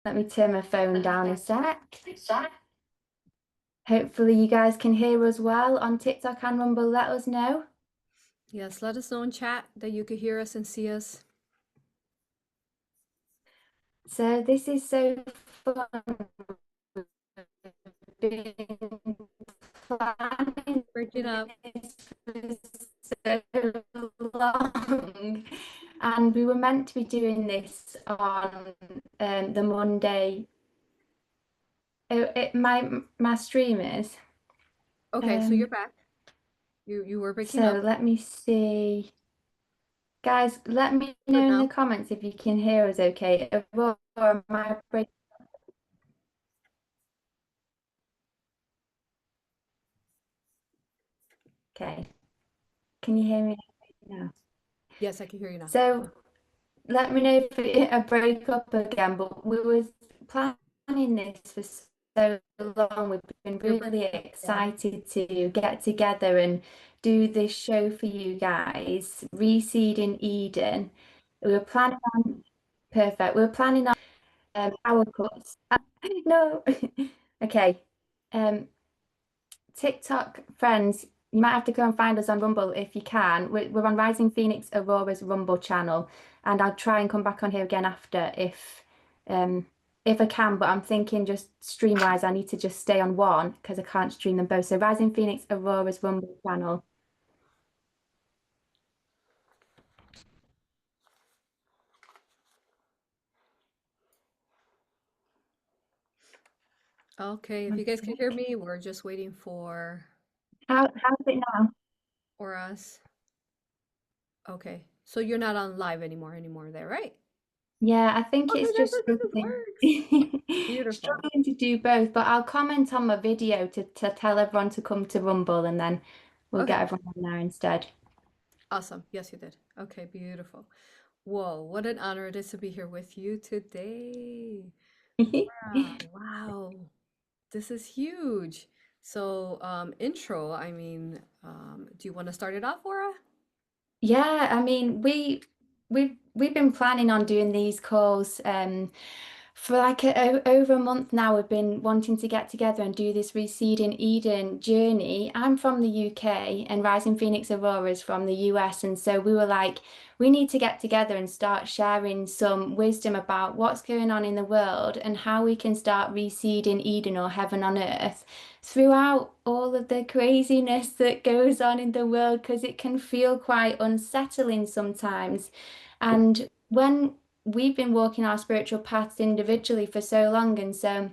Let me turn my phone down a sec. Hopefully you guys can hear us well on TikTok and Rumble. Let us know. Yes, let us know in chat that you could hear us and see us. So this is so fun. Been planning Breaking up. this for so long, and we were meant to be doing this on the Monday. My stream is. Okay, so you're Um, back. You were breaking so up. let me see. Guys, let me Good know in the now. comments if you can hear us okay. Or am I break? Okay. Can you hear me now? Yes, I can hear you now. So let me know if I break up again, but we were planning this for so long. We've been You're really breaking up again. excited to get together and do this show for you guys, Reseeding Eden. We were planning on, perfect. We were planning on power cuts. No. Okay. Um, TikTok friends, you might have to go and find us on Rumble if you can. We're on Rising Phoenix Aurora's Rumble channel, and I'll try and come back on here again after um if I can. But I'm thinking just stream wise, I need to just stay on one because I can't stream them both. So Rising Phoenix Aurora's Rumble channel. Okay, if you guys can hear me, we're just waiting How's it now? for us. Okay, so you're not on live anymore there, right? Yeah, I think Okay, it's that's just what this struggling. works. Beautiful. Struggling to do both, but I'll comment on my video to tell everyone to come to Rumble and then we'll get Okay, everyone on there instead. awesome. Yes, you did. Okay, beautiful. Whoa, what an honor it is to be here with you today. Wow, this is huge. So, intro, do you want to start it off, Laura? Yeah, I mean, we've been planning on doing these calls for like over a month now. We've been wanting to get together and do this Reseeding Eden journey. I'm from the UK and Rising Phoenix Aurora is from the US, and so we were like, we need to get together and start sharing some wisdom about what's going on in the world and how we can start reseeding Eden or heaven on earth throughout all of the craziness that goes on in the world because it can feel quite unsettling sometimes. And when we've been walking our spiritual paths individually for so long, and so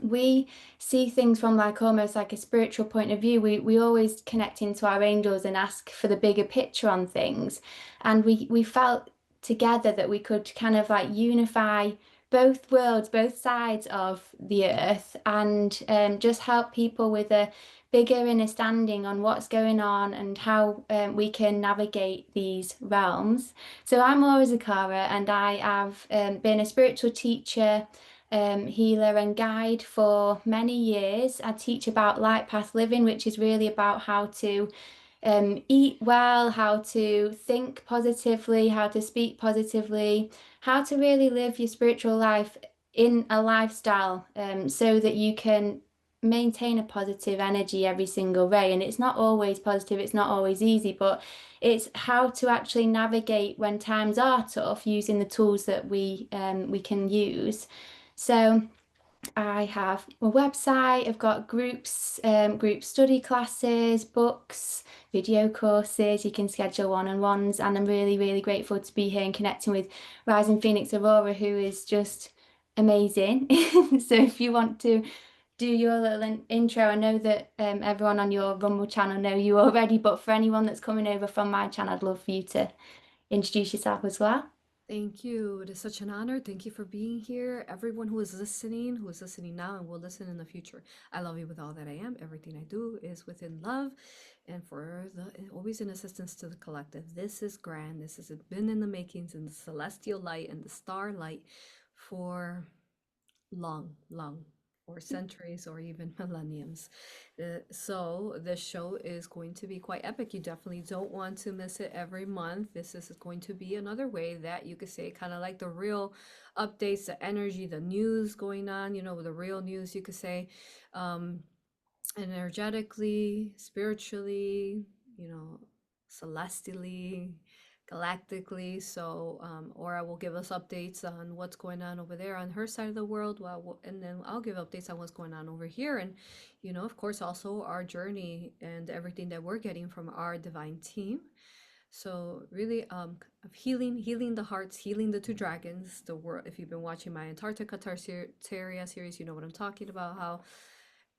we see things from like almost like a spiritual point of view. We always connect into our angels and ask for the bigger picture on things. And we felt together that we could kind of like unify both worlds, both sides of the earth, and just help people with a bigger understanding on what's going on and how we can navigate these realms. So I'm Laura Zakara, and I have been a spiritual teacher, healer and guide for many years. I teach about light path living, which is really about how to eat well, how to think positively, how to speak positively, how to really live your spiritual life in a lifestyle so that you can maintain a positive energy every single day. And it's not always positive, it's not always easy, but it's how to actually navigate when times are tough using the tools that we can use. So I have a website, I've got groups, group study classes, books, video courses. You can schedule one-on-ones, and I'm really, really grateful to be here and connecting with Rising Phoenix Aurora, who is just amazing. So if you want to do your little intro, I know that everyone on your Rumble channel know you already, but for anyone that's coming over from my channel, I'd love for you to introduce yourself as well. Thank you. It is such an honor. Thank you for being here. Everyone who is listening now and will listen in the future. I love you with all that I am. Everything I do is within love and for the always in assistance to the collective. This is grand. This has been in the makings in the celestial light and the starlight for long, long. or centuries or even millenniums. So this show is going to be quite epic. You definitely don't want to miss it every month. This is going to be another way that you could say kind of like the real updates, the energy, the news going on, the real news you could say. Um, Energetically, spiritually, you know, celestially, galactically. So, Aura will give us updates on what's going on over there on her side of the world, and then I'll give updates on what's going on over here, and of course, also our journey and everything that we're getting from our divine team. So really, of healing the hearts, healing the two dragons. The world. If you've been watching my Antarctica Tartaria series, you know what I'm talking about. How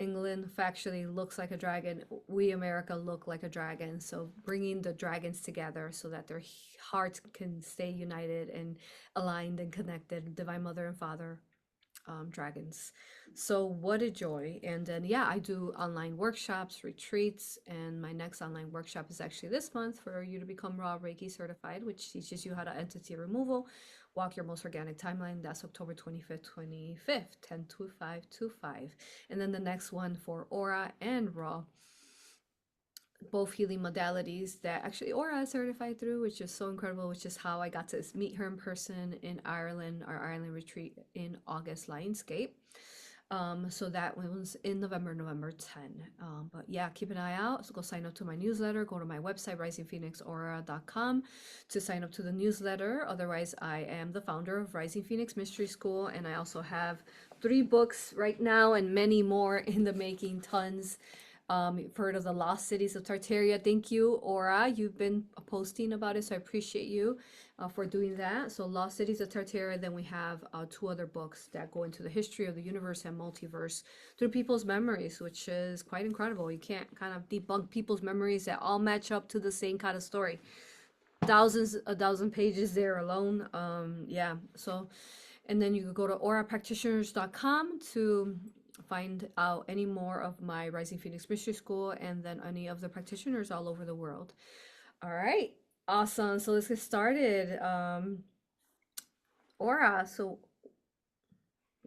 England factually looks like a dragon. We America look like a dragon. So bringing the dragons together so that their hearts can stay united and aligned and connected. Divine Mother and Father, dragons. So what a joy. And then, yeah, I do online workshops, retreats, and my next online workshop is actually this month for you to become Raw Reiki certified, which teaches you how to entity removal, walk your most organic timeline. That's October 25th, 10/25/25. And then the next one for Aura and Raw, both healing modalities that actually Aura is certified through, which is so incredible, which is how I got to meet her in person in Ireland, our Ireland retreat in August Lionscape. So that one was in November 10. But yeah, keep an eye out. So go sign up to my newsletter. Go to my website, risingphoenixaura.com, to sign up to the newsletter. Otherwise, I am the founder of Rising Phoenix Mystery School, and I also have 3 books right now and many more in the making, tons. You've heard of the Lost Cities of Tartaria. Thank you, Aura. You've been posting about it, so I appreciate you for doing that. So, Lost Cities of Tartaria. Then we have 2 other books that go into the history of the universe and multiverse through people's memories, which is quite incredible. You can't kind of debunk people's memories that all match up to the same kind of story. Thousands, a dozen pages there alone. Yeah. So, and then you can go to aurapractitioners.com to find out any more of my Rising Phoenix Mystery School and then any of the practitioners all over the world. All right. Awesome. So let's get started. Aura, so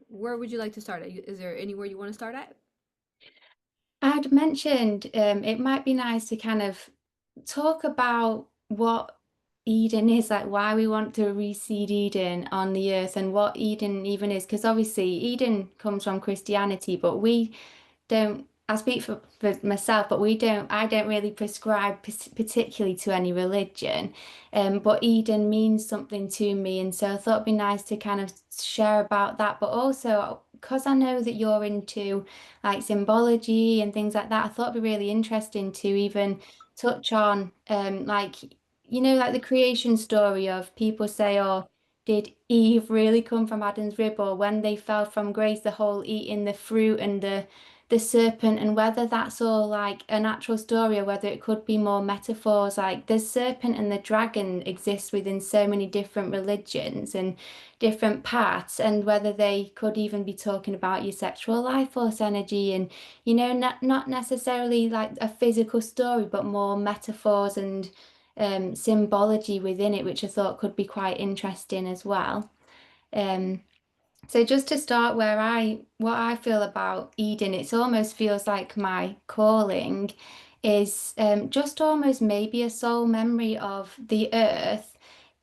where would you like to start at? Is there anywhere you want to start at? I'd mentioned it might be nice to kind of talk about what Eden is, like why we want to reseed Eden on the earth and what Eden even is. Because obviously, Eden comes from Christianity, but we don't, I speak for myself, but I don't really prescribe particularly to any religion. But Eden means something to me. And so I thought it'd be nice to kind of share about that. But also, because I know that you're into like symbology and things like that, I thought it'd be really interesting to even touch on like, like the creation story of people say, oh, did Eve really come from Adam's rib, or when they fell from grace, the whole eating the fruit and the serpent, and whether that's all like a natural story or whether it could be more metaphors. Like the serpent and the dragon exist within so many different religions and different paths, and whether they could even be talking about your sexual life force energy, and not necessarily like a physical story, but more metaphors and symbology within it, which I thought could be quite interesting as well. Um, so just to start what I feel about Eden, it almost feels like my calling is just almost maybe a soul memory of the earth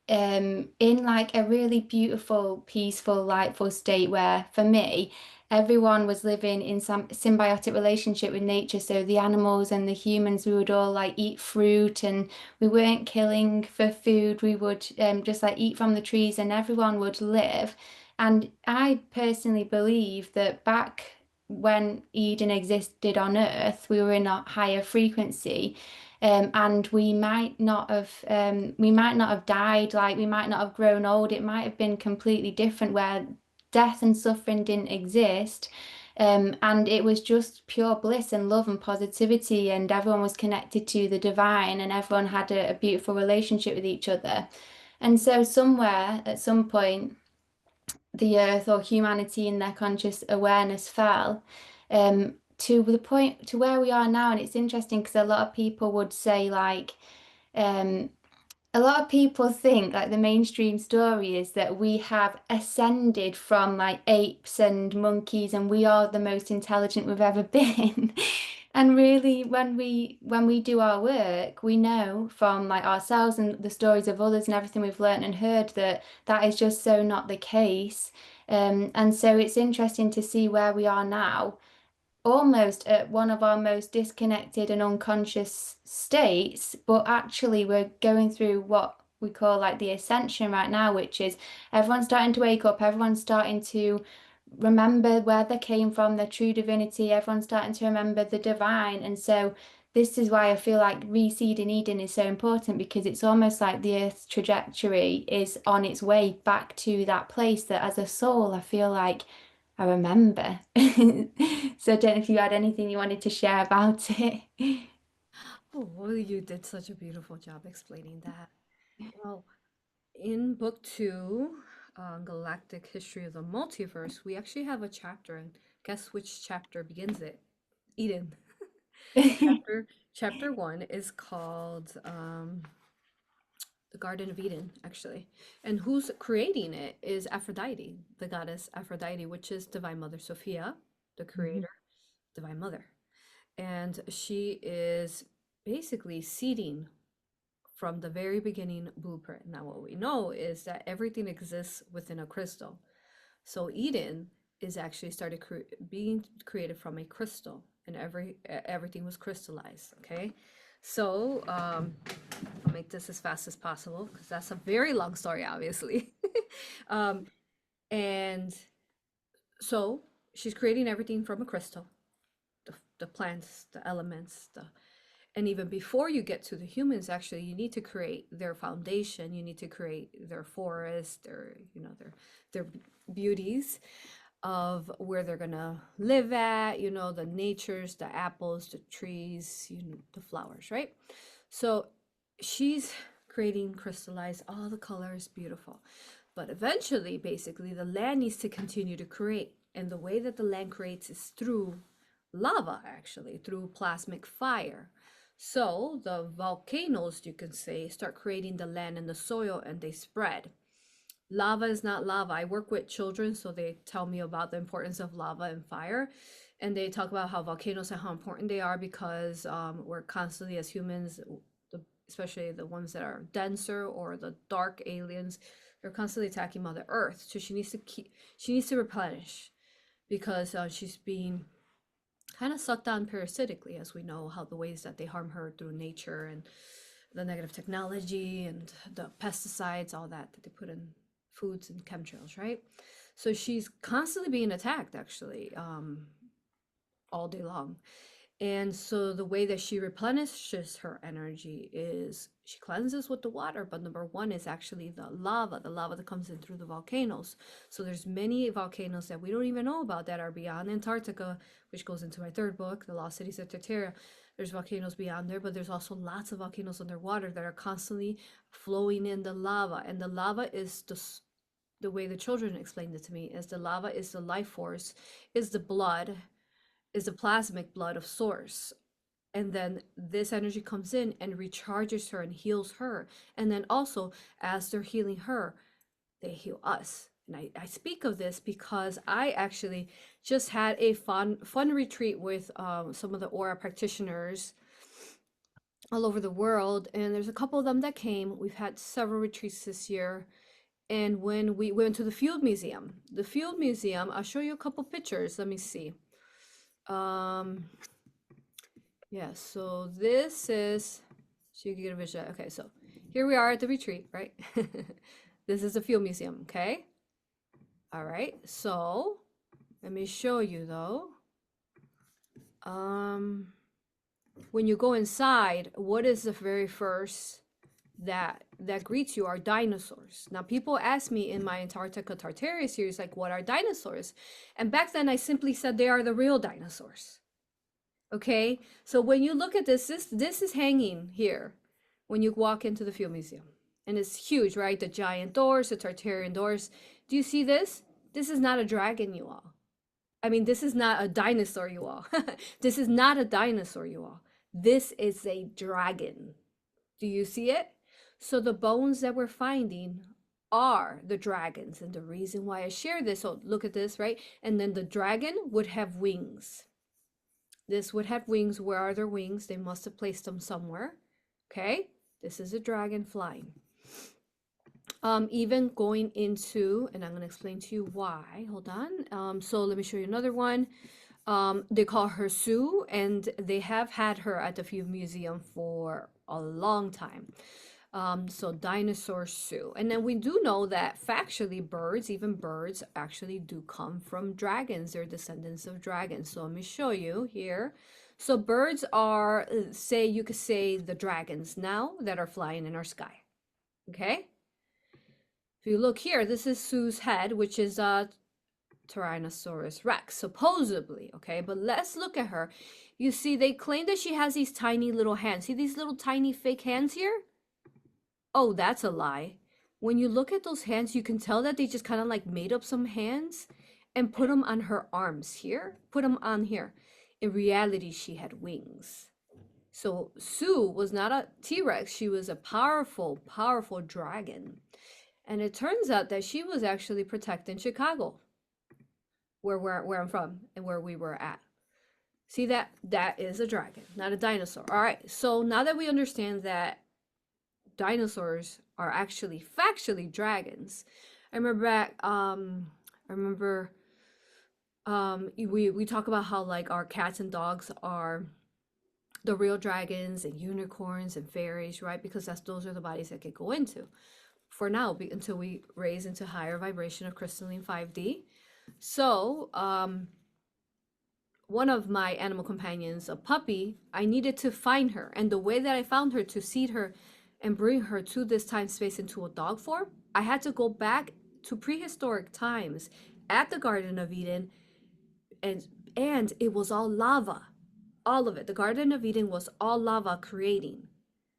in like a really beautiful, peaceful, lightful state where for me, everyone was living in some symbiotic relationship with nature. So the animals and the humans, we would all like eat fruit and we weren't killing for food. We would just like eat from the trees and everyone would live. And I personally believe that back when Eden existed on Earth, we were in a higher frequency. And we might not have died, like we might not have grown old. It might have been completely different where death and suffering didn't exist. And it was just pure bliss and love and positivity, and everyone was connected to the divine, and everyone had a beautiful relationship with each other. And so, somewhere at some point, the earth or humanity in their conscious awareness fell to the point to where we are now. And it's interesting because a lot of people would say, like, um, a lot of people think like the mainstream story is that we have ascended from like apes and monkeys and we are the most intelligent we've ever been. And really when we do our work, we know from like ourselves and the stories of others and everything we've learned and heard that that is just so not the case. And so it's interesting to see where we are now almost at one of our most disconnected and unconscious states, but actually we're going through what we call like the ascension right now, which is everyone's starting to wake up, everyone's starting to remember where they came from, their true divinity, everyone's starting to remember the divine. And so this is why I feel like reseeding Eden is so important because it's almost like the Earth's trajectory is on its way back to that place that as a soul, I feel like I remember. So I don't know if you had anything you wanted to share about it. Oh, well, you did such a beautiful job explaining that. Well, in book two, Galactic History of the Multiverse, we actually have a chapter, and guess which chapter begins it? Eden. Chapter one is called the Garden of Eden, actually. And who's creating it is Aphrodite, the goddess Aphrodite, which is Divine Mother Sophia, the creator, Divine Mother. And she is basically seeding from the very beginning blueprint. Now, what we know is that everything exists within a crystal. So Eden is actually started being created from a crystal, and everything was crystallized. Okay, so I'll make this as fast as possible because that's a very long story, obviously. um, and so she's creating everything from a crystal, the plants, the elements, the and even before you get to the humans, actually, you need to create their foundation. You need to create their forest, their beauties of where they're gonna live at, the natures, the apples, the trees, the flowers, right? So she's creating crystallized all the colors, beautiful. But eventually, basically, the land needs to continue to create. And the way that the land creates is through lava, actually, through plasmic fire. So the volcanoes, you can say, start creating the land and the soil and they spread. Lava is not lava. I work with children, so they tell me about the importance of lava and fire. And they talk about how volcanoes and how important they are because we're constantly, as humans, especially the ones that are denser or the dark aliens, they're constantly attacking Mother Earth. So she needs to replenish because she's being kind of sucked down parasitically, as we know how the ways that they harm her through nature and the negative technology and the pesticides, all that they put in foods and chemtrails, right? So she's constantly being attacked, actually, all day long. And so the way that she replenishes her energy is she cleanses with the water, but number one is actually the lava that comes in through the volcanoes. So there's many volcanoes that we don't even know about that are beyond Antarctica, which goes into my third book, The Lost Cities of Terra. There's volcanoes beyond there, but there's also lots of volcanoes underwater that are constantly flowing in the lava. And the lava is the way the children explained it to me is the lava is the life force, is the blood, is the plasmic blood of source. And then this energy comes in and recharges her and heals her. And then also, as they're healing her, they heal us. And I speak of this because I actually just had a fun retreat with some of the aura practitioners all over the world. And there's a couple of them that came. We've had several retreats this year. And when we went to the Field Museum, I'll show you a couple pictures. Let me see. Um, yeah, so this is, so you can get a vision. Okay, so here we are at the retreat, right? This is the Field Museum, okay? All right, so let me show you though. When you go inside, what is the very first that greets you are dinosaurs. Now, people ask me in my Antarctica Tartaria series, like, what are dinosaurs? And back then, I simply said they are the real dinosaurs. Okay, so when you look at this is hanging here when you walk into the Field Museum, and it's huge, right? The giant doors, the Tartarian doors. Do you see this? This is not a dragon, you all. I mean, this is not a dinosaur, you all. This is not a dinosaur, you all. This is a dragon. Do you see it? So the bones that we're finding are the dragons. And the reason why I share this, so look at this, right? And then the dragon would have wings. This would have wings. Where are their wings? They must have placed them somewhere. Okay, this is a dragon flying. Even going into, and I'm going to explain to you why. Hold on. So let me show you another one. They call her Sue, and they have had her at the Field Museum for a long time. So dinosaur Sue. And then we do know that factually birds, even birds, actually do come from dragons. They're descendants of dragons. So let me show you here. So birds are, say, you could say the dragons now that are flying in our sky. Okay? If you look here, this is Sue's head, which is a Tyrannosaurus Rex, supposedly. Okay, but let's look at her. You see, they claim that she has these tiny little hands. See these little tiny fake hands here? Oh, that's a lie. When you look at those hands, you can tell that they just kind of like made up some hands and put them on her arms here, put them on here. In reality, she had wings. So Sue was not a T-Rex. She was a powerful, powerful dragon. And it turns out that she was actually protecting Chicago, where I'm from and where we were at. See that? That is a dragon, not a dinosaur. All right. So now that we understand that dinosaurs are actually factually dragons. I remember back, we talk about how like our cats and dogs are the real dragons and unicorns and fairies, right? Because those are the bodies that could go into for now until we raise into higher vibration of crystalline 5D. So, one of my animal companions, a puppy, I needed to find her. And the way that I found her to seed her and bring her to this time space into a dog form, I had to go back to prehistoric times at the Garden of Eden, and it was all lava. All of it. The Garden of Eden was all lava creating.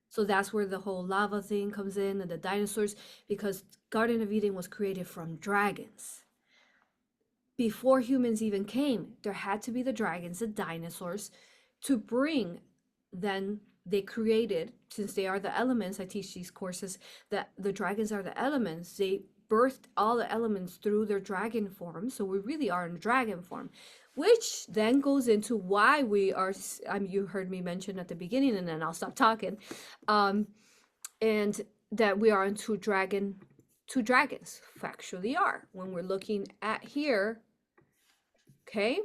So that's where the whole lava thing comes in and the dinosaurs, because Garden of Eden was created from dragons. Before humans even came, there had to be the dragons, the dinosaurs, to bring. Then they created, since they are the elements, I teach these courses that the dragons are the elements. They birthed all the elements through their dragon form. So we really are in dragon form, which then goes into why we are, you heard me mention at the beginning, and then I'll stop talking, and that we are in two dragons factually are. When we're looking at here, okay,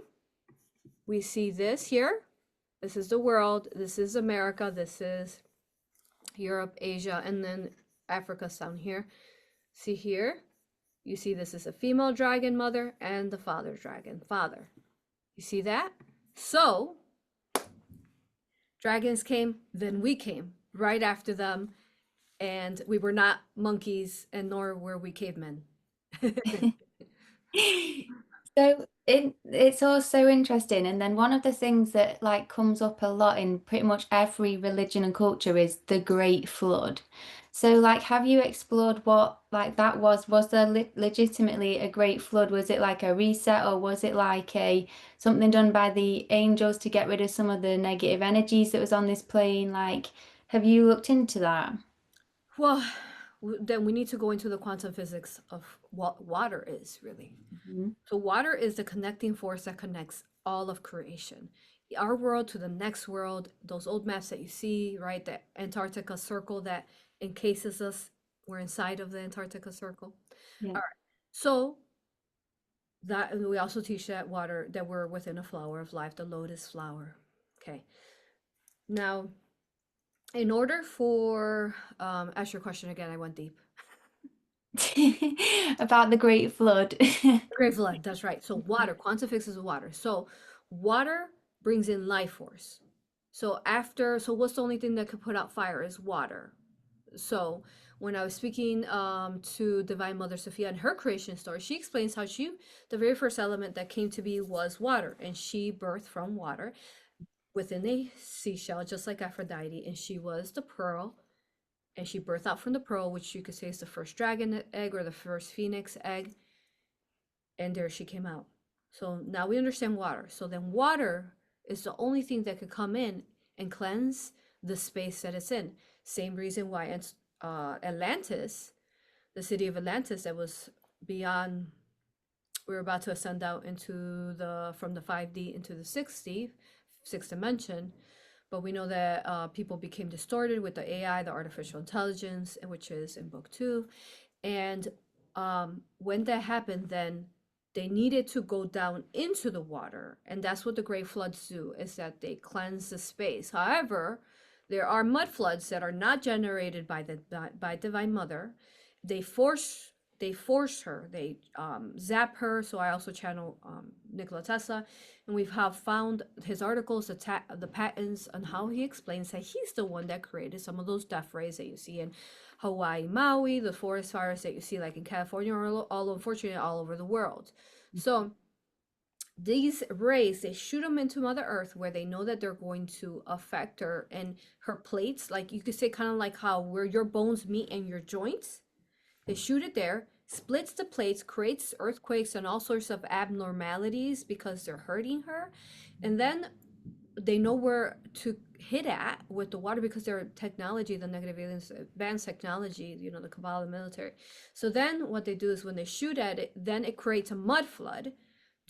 we see this here. This is the world. This is America. This is Europe, Asia, and then Africa's down here. See here? You see this is a female dragon mother and the father dragon father. You see that? So, dragons came, then we came right after them, and we were not monkeys, and nor were we cavemen. So it's all so interesting. And then one of the things that like comes up a lot in pretty much every religion and culture is the Great Flood. So like have you explored what like that was? Was there legitimately a Great Flood? Was it like a reset or was it like a something done by the angels to get rid of some of the negative energies that was on this plane? Like have you looked into that? Well, then we need to go into the quantum physics of what water is really. Mhm. So, water is the connecting force that connects all of creation. Our world to the next world, those old maps that you see, right? The Antarctica circle that encases us, we're inside of the Antarctica circle. Yeah. All right. So, that we also teach that water, that we're within a flower of life, the lotus flower. Okay. Now, in order for, ask your question again, I went deep. About the Great Flood. Great flood, that's right. So water, quantum fixes water. So water brings in life force. So what's the only thing that could put out fire is water. So when I was speaking to Divine Mother Sophia and her creation story, she explains how the very first element that came to be was water, and she birthed from water within a seashell, just like Aphrodite, and she was the pearl, and she birthed out from the pearl, which you could say is the first dragon egg or the first phoenix egg, and there she came out. So now we understand water. So then water is the only thing that could come in and cleanse the space that it's in. Same reason why Atlantis, the city of Atlantis that was beyond. We were about to ascend out into the from the 5D into the 6D, sixth dimension. But we know that people became distorted with the AI, the artificial intelligence, which is in book two. And when that happened, then they needed to go down into the water, and that's what the great floods do, is that they cleanse the space. However, there are mud floods that are not generated by the by divine mother. They force her, they zap her. So I also channel Nikola Tesla, and we have found his articles, the patents, on how he explains that he's the one that created some of those death rays that you see in Hawaii, Maui, the forest fires that you see like in California, or all unfortunately all over the world. So these rays, they shoot them into Mother Earth, where they know that they're going to affect her and her plates. Like you could say, kind of like how where your bones meet and your joints, they shoot it there, splits the plates, creates earthquakes and all sorts of abnormalities because they're hurting her. And then they know where to hit at with the water because their technology, the negative aliens, advanced technology, the Kabbalah military. So then what they do is when they shoot at it, then it creates a mud flood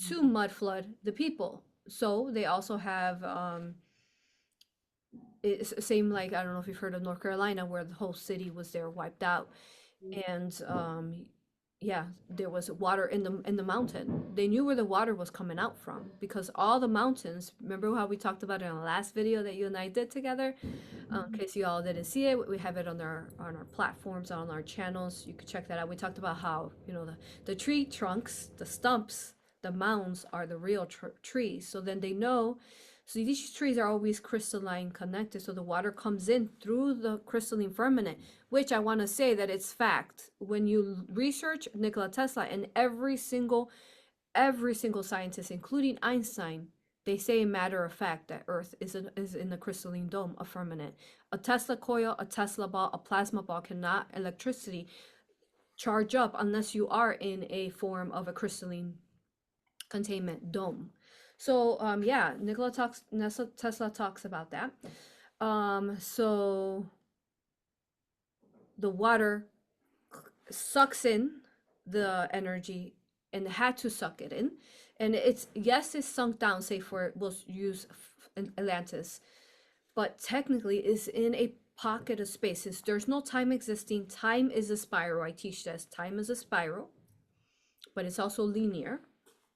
to mud flood the people. So they also have it's the same, like, I don't know if you've heard of North Carolina, where the whole city was there wiped out. And yeah, there was water in the mountain. They knew where the water was coming out from because all the mountains, remember how we talked about it in the last video that you and I did together? In case you all didn't see it, we have it on our platforms, on our channels. You could check that out. We talked about how, the tree trunks, the stumps, the mounds are the real trees. So then they know. So these trees are always crystalline connected. So the water comes in through the crystalline firmament, which I want to say that it's fact. When you research Nikola Tesla, and every single scientist, including Einstein, they say matter of fact that Earth is in the crystalline dome, a firmament. A Tesla coil, a Tesla ball, a plasma ball cannot electricity charge up unless you are in a form of a crystalline containment dome. So yeah, Tesla talks about that. So the water sucks in the energy and had to suck it in. And it's sunk down, say for we'll use Atlantis, but technically is in a pocket of space. Since there's no time existing, time is a spiral. I teach this. Time is a spiral, but it's also linear.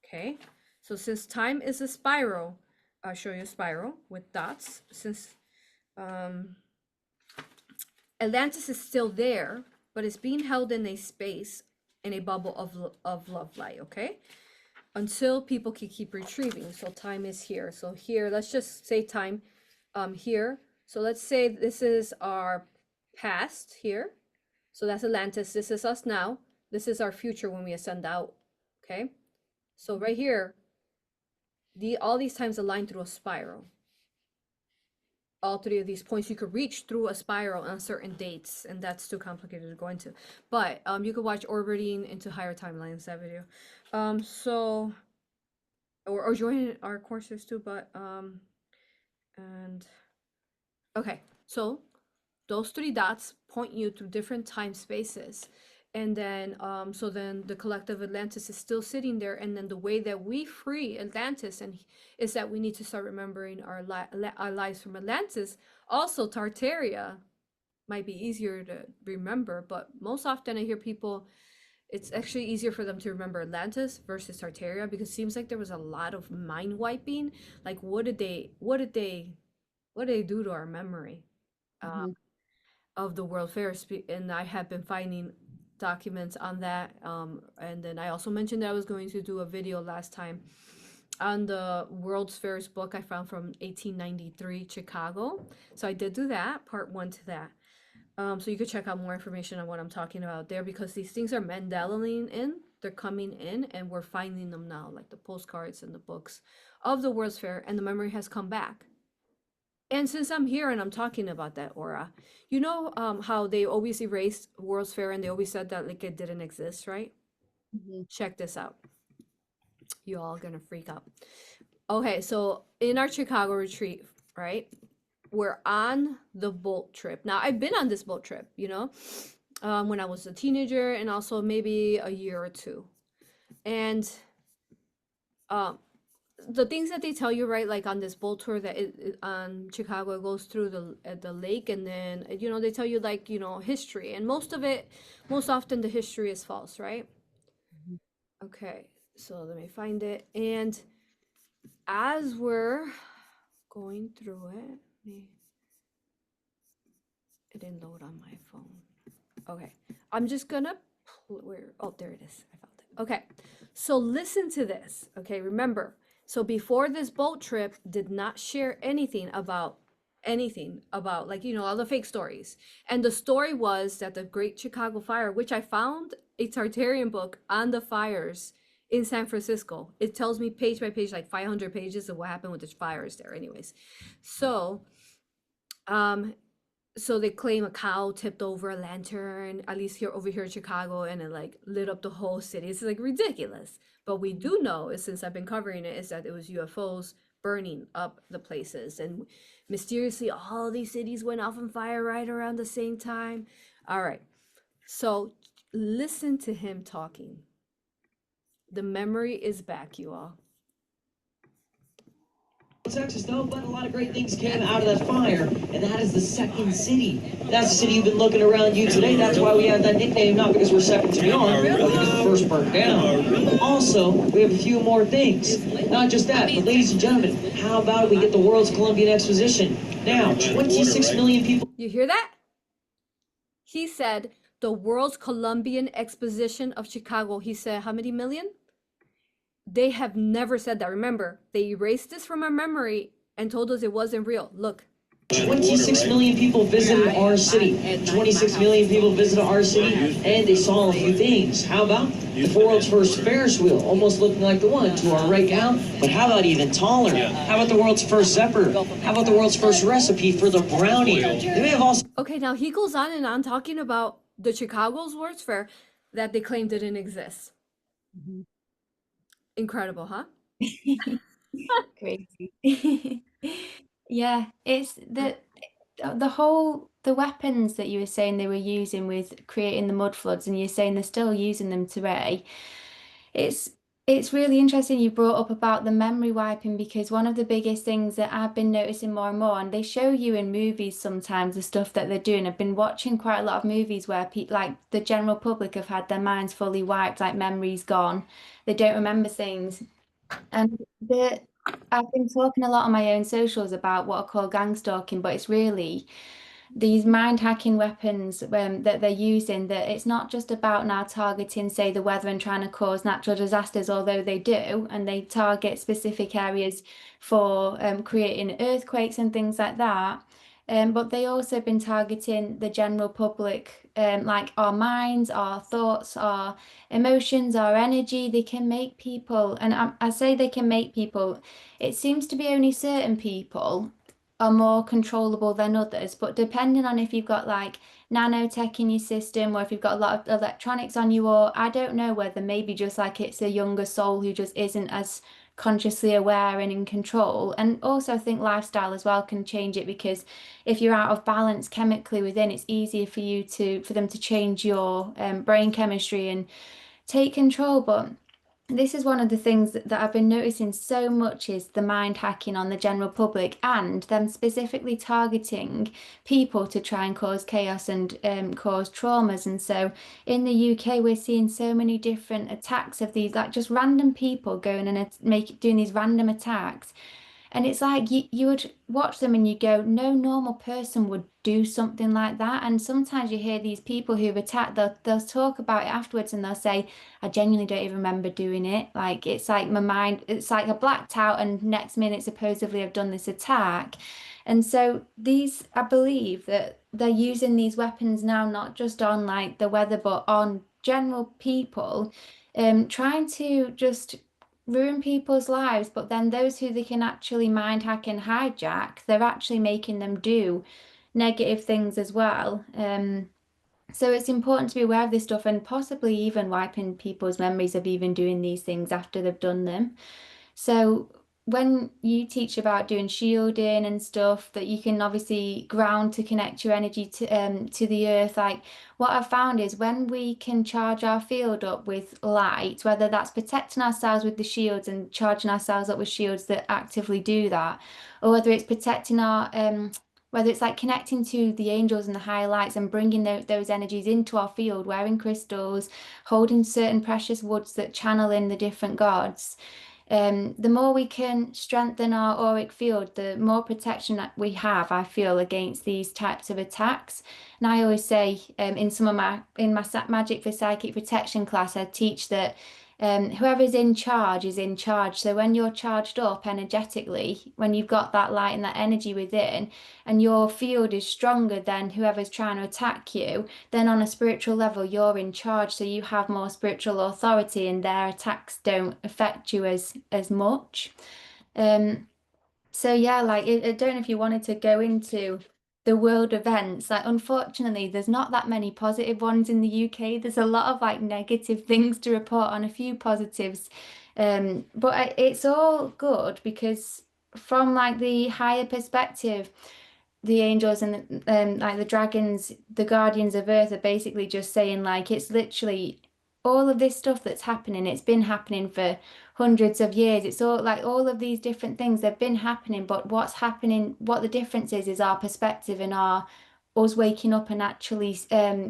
Okay. So since time is a spiral, I'll show you a spiral with dots. Since Atlantis is still there, but it's being held in a space, in a bubble of love light, okay? Until people can keep retrieving. So time is here. So here, let's just say time here. So let's say this is our past here. So that's Atlantis. This is us now. This is our future when we ascend out, okay? So right here, all these times align through a spiral. All three of these points you could reach through a spiral on certain dates, and that's too complicated to go into. But you could watch Orbiting into Higher Timelines, that video. So or join our courses too, but and okay, so those three dots point you to different time spaces. And then so then the collective Atlantis is still sitting there, and then the way that we free Atlantis is that we need to start remembering our lives from Atlantis. Also, Tartaria might be easier to remember, but most often I hear people, it's actually easier for them to remember Atlantis versus Tartaria, because it seems like there was a lot of mind wiping. Like what did they do to our memory of the World Fair? And I have been finding documents on that, and then I also mentioned that I was going to do a video last time on the World's Fair's book I found from 1893 Chicago. So I did do that, part one to that. So you could check out more information on what I'm talking about there, because these things are Mandelaing in, they're coming in, and we're finding them now, like the postcards and the books of the World's Fair, and the memory has come back. And since I'm here and I'm talking about that aura, how they always erased World's Fair and they always said that like it didn't exist, right? Check this out. You all gonna freak out. Okay, so in our Chicago retreat, right? we're on the boat trip. Now, I've been on this boat trip, when I was a teenager and also maybe a year or two. And um, the things that they tell you, right, like on this boat tour that on Chicago, it goes through the lake, and then they tell you like history, and most often the history is false, right? Okay, so let me find it. And as we're going through it, it didn't load on my phone. Okay, I'm just gonna oh, there it is. I found it. Okay, so listen to this. Okay, remember. So before this boat trip, did not share anything about like all the fake stories. And the story was that the Great Chicago Fire, which I found a Tartarian book on the fires in San Francisco. It tells me page by page, like 500 pages of what happened with the fires there. Anyways, so um so they claim a cow tipped over a lantern, at least here in Chicago, and it like lit up the whole city. It's like ridiculous. But we do know, is since I've been covering it, is that it was UFOs burning up the places. And mysteriously, all these cities went off on fire right around the same time. All right. So listen to him talking. The memory is back, you all. Texas, though, but a lot of great things came out of that fire, and that is the second city. That's the city you've been looking around you today. That's why we have that nickname, not because we're second to none, but because the first burned down. Also, we have a few more things. Not just that, but ladies and gentlemen, how about we get the world's Columbian Exposition? Now, 26 million people. You hear that? He said the world's Columbian Exposition of Chicago. He said how many million? They have never said that. Remember, they erased this from our memory and told us it wasn't real. Look. 26 million people visited our city. 26 million people visited our city, and they saw a few things. How about the world's first Ferris wheel, almost looking like the one to our right now, but how about even taller? How about the world's first zephyr? How about the world's first recipe for the brownie? They may have also. Okay, now he goes on and on talking about the Chicago's World's Fair that they claim didn't exist. Incredible, huh? Crazy. Yeah, it's the weapons that you were saying they were using with creating the mud floods, and you're saying they're still using them today. It's it's really interesting you brought up about the memory wiping, because one of the biggest things that I've been noticing more and more, and they show you in movies sometimes the stuff that they're doing. I've been watching quite a lot of movies where people, like the general public, have had their minds fully wiped, like memories gone. They don't remember things. And I've been talking a lot on my own socials about what I call gang stalking, but it's really these mind hacking weapons that they're using, that it's not just about now targeting, say, the weather and trying to cause natural disasters, although they do, and they target specific areas for creating earthquakes and things like that. But they also been targeting the general public, like our minds, our thoughts, our emotions, our energy. They can make people, and I say they can make people, it seems to be only certain people are more controllable than others. But depending on if you've got like nanotech in your system, or if you've got a lot of electronics on you, or I don't know, whether maybe just like it's a younger soul who just isn't as consciously aware and in control. And also I think lifestyle as well can change it, because if you're out of balance chemically within, it's easier for you for them to change your brain chemistry and take control. But this is one of the things that I've been noticing so much, is the mind hacking on the general public, and them specifically targeting people to try and cause chaos and cause traumas. And so in the UK, we're seeing so many different attacks of these, like just random people going and doing these random attacks. And it's like you would watch them and you go, no normal person would do something like that. And sometimes you hear these people who've attacked, they'll talk about it afterwards and they'll say, I genuinely don't even remember doing it. Like it's like my mind, it's like I blacked out and next minute supposedly I've done this attack. And so I believe that they're using these weapons now, not just on like the weather, but on general people, trying to just ruin people's lives. But then those who they can actually mind hack and hijack, they're actually making them do negative things as well. So it's important to be aware of this stuff, and possibly even wiping people's memories of even doing these things after they've done them. So when you teach about doing shielding and stuff, that you can obviously ground to connect your energy to the earth. Like what I've found is when we can charge our field up with light, whether that's protecting ourselves with the shields and charging ourselves up with shields that actively do that, or whether it's protecting our whether it's like connecting to the angels and the higher lights and bringing those energies into our field, wearing crystals, holding certain precious woods that channel in the different gods. The more we can strengthen our auric field, the more protection that we have, I feel, against these types of attacks. And I always say, in some of my Magic for Psychic Protection class, I teach that whoever's in charge is in charge. So when you're charged up energetically, when you've got that light and that energy within, and your field is stronger than whoever's trying to attack you, then on a spiritual level, you're in charge. So you have more spiritual authority, and their attacks don't affect you as much. Um, so yeah, like I don't know if you wanted to go into the world events. Like unfortunately, there's not that many positive ones in the UK. There's a lot of like negative things to report on, a few positives. But it's all good because from like the higher perspective, the angels and like the dragons, the guardians of earth are basically just saying like it's literally all of this stuff that's happening. It's been happening for hundreds of years. It's all like all of these different things they've been happening, but what's happening, what the difference is our perspective and our us waking up and actually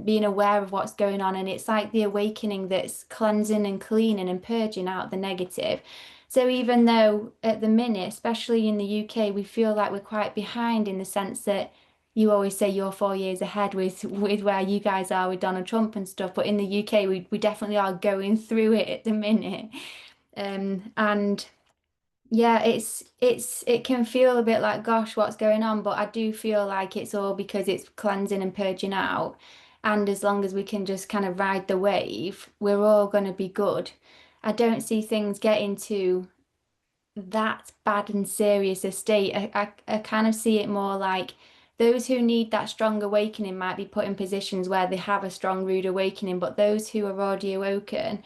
being aware of what's going on. And it's like the awakening that's cleansing and cleaning and purging out the negative. So even though at the minute, especially in the UK, we feel like we're quite behind in the sense that you always say you're 4 years ahead with where you guys are with Donald Trump and stuff, but in the UK we definitely are going through it at the minute. And yeah, it can feel a bit like, gosh, what's going on? But I do feel like it's all because it's cleansing and purging out. And as long as we can just kind of ride the wave, we're all going to be good. I don't see things getting to that bad and serious a state. I kind of see it more like those who need that strong awakening might be put in positions where they have a strong, rude awakening, but those who are already awoken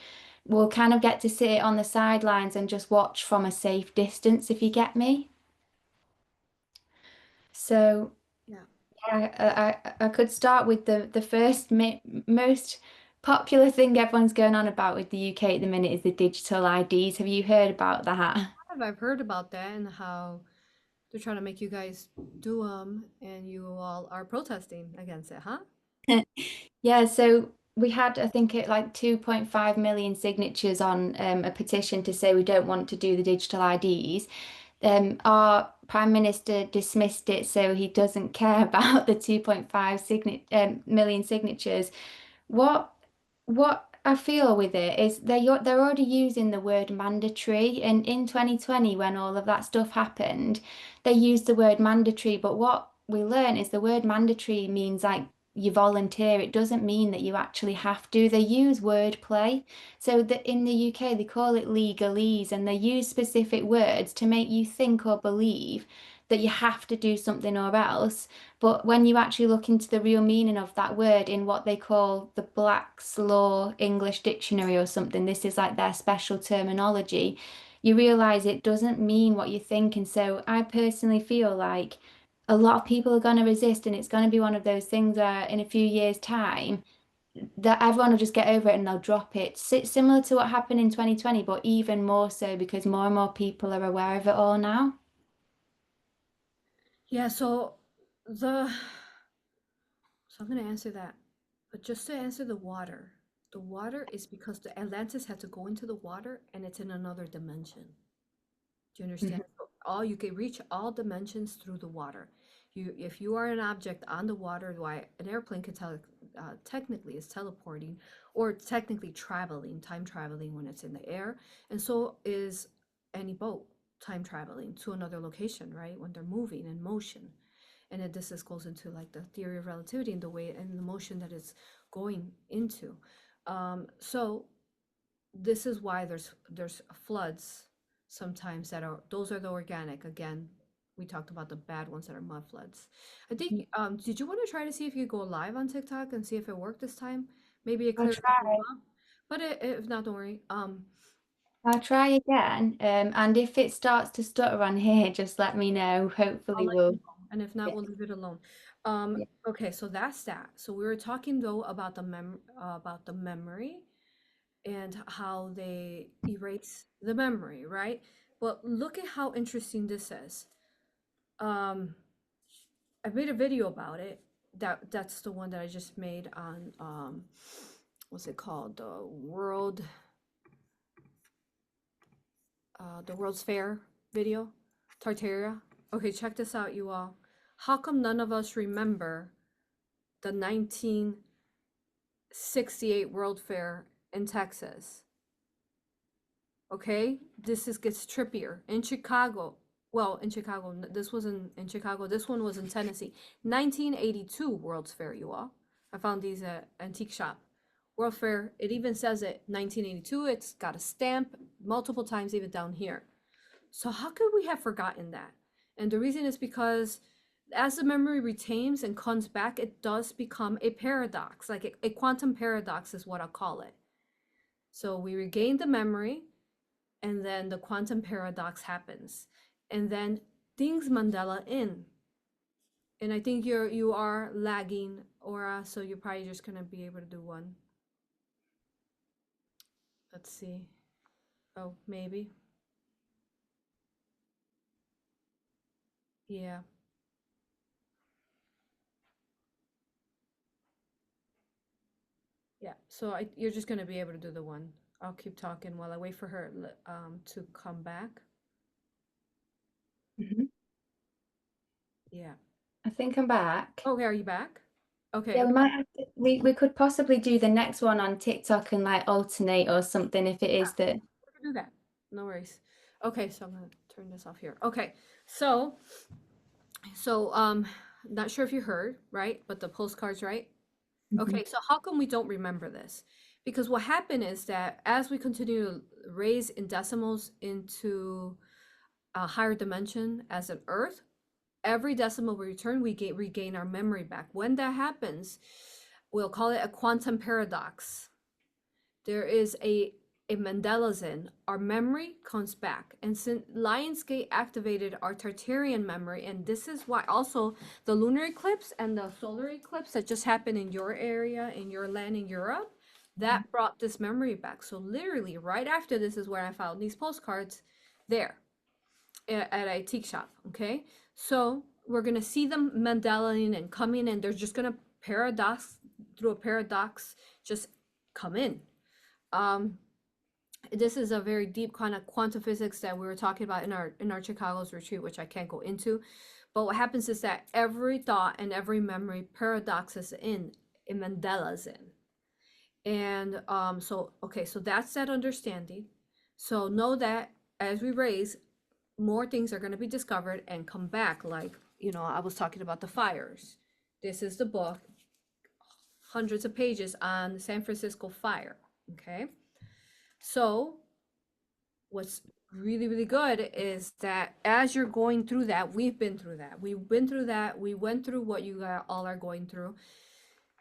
will kind of get to sit on the sidelines and just watch from a safe distance, if you get me. So Yeah. I could start with the first most popular thing everyone's going on about with the UK at the minute is the digital IDs. Have you heard about that? I've heard about that and how they're trying to make you guys do them, and you all are protesting against it, huh? Yeah, so we had, I think, it like 2.5 million signatures on a petition to say we don't want to do the digital IDs. Our Prime Minister dismissed it, so he doesn't care about the 2.5 million signatures. What what I feel with it is they're already using the word mandatory, and in 2020 when all of that stuff happened, they used the word mandatory, but what we learned is the word mandatory means like you volunteer. It doesn't mean that you actually have to. They use wordplay. So that in the UK they call it legalese and they use specific words to make you think or believe that you have to do something or else. But when you actually look into the real meaning of that word in what they call the Black's Law English Dictionary or something, this is like their special terminology, you realize it doesn't mean what you think. And so I personally feel like a lot of people are going to resist, and it's going to be one of those things where in a few years' time, that everyone will just get over it and they'll drop it. Similar to what happened in 2020, but even more so because more and more people are aware of it all now. Yeah, the so I'm gonna answer that. But just to answer the water is because the Atlantis had to go into the water and it's in another dimension. Do you understand? Mhm. So all you can reach all dimensions through the water. If you are an object on the water, why an airplane could technically is teleporting or technically traveling, time traveling when it's in the air, and so is any boat time traveling to another location, right? When they're moving in motion, and this just goes into like the theory of relativity and the way and the motion that it's going into. So this is why there's floods sometimes that are those are the organic. Again, we talked about the bad ones that are mud floods. I think did you want to try to see if you go live on TikTok and see if it worked this time? Maybe it I'll cleared try. up. But if not, don't worry. I'll try again. And if it starts to stutter on here, just let me know. I'll Hopefully let you we'll. know. And if not, Yeah. we'll leave it alone. Yeah. Okay, so that's that. So we were talking though about about the memory and how they erase the memory, right? But look at how interesting this is. Um, I made a video about it. That's the one that I just made on what's it called? The World's Fair video, Tartaria. Okay, check this out, you all. How come none of us remember the 1968 World Fair in Texas? Okay, gets trippier in Chicago. Well, in Chicago, this wasn't in Chicago. This one was in Tennessee. 1982 World's Fair, you all. I found these at Antique Shop. World Fair. It even says it 1982. It's got a stamp multiple times, even down here. So how could we have forgotten that? And the reason is because as the memory retains and comes back, it does become a paradox, like a quantum paradox is what I'll call it. So we regain the memory, and then the quantum paradox happens, and then things Mandela in. And I think you are lagging, Aura, so you're probably just gonna be able to do one. Let's see. Oh, maybe. Yeah. Yeah. So you're just gonna be able to do the one. I'll keep talking while I wait for her to come back. Mhm. Yeah. I think I'm back. Okay, are you back? Okay, Yeah, we okay. might have to, we could possibly do the next one on TikTok and like alternate or something if it is that. We can do that. No worries. Okay, so I'm gonna turn this off here. Okay, so not sure if you heard, right? But the postcards, right? Mhm. Okay, so how come we don't remember this? Because what happened is that as we continue to raise in decimals into a higher dimension as an earth, every decimal we return, we regain our memory back. When that happens, we'll call it a quantum paradox. There is a Mandela's in. Our memory comes back. And since Lionsgate activated our Tartarian memory, and this is why also the lunar eclipse and the solar eclipse that just happened in your area, in your land in Europe, that brought this memory back. So literally right after this is where I found these postcards there at a antique shop. Okay. So we're gonna see them Mandela and come in, and they're just gonna paradox through a paradox just come in. um this is a very deep kind of quantum physics that we were talking about in our Chicago's retreat, which I can't go into. But what happens is that every thought and every memory paradoxes in Mandela's in. And so okay, so that's that understanding. So know that as we raise, more things are going to be discovered and come back. Like, I was talking about the fires. This is the book, hundreds of pages on the San Francisco fire. Okay. So what's really, really good is that as you're going through that, we've been through that. We've been through that. We went through what you all are going through,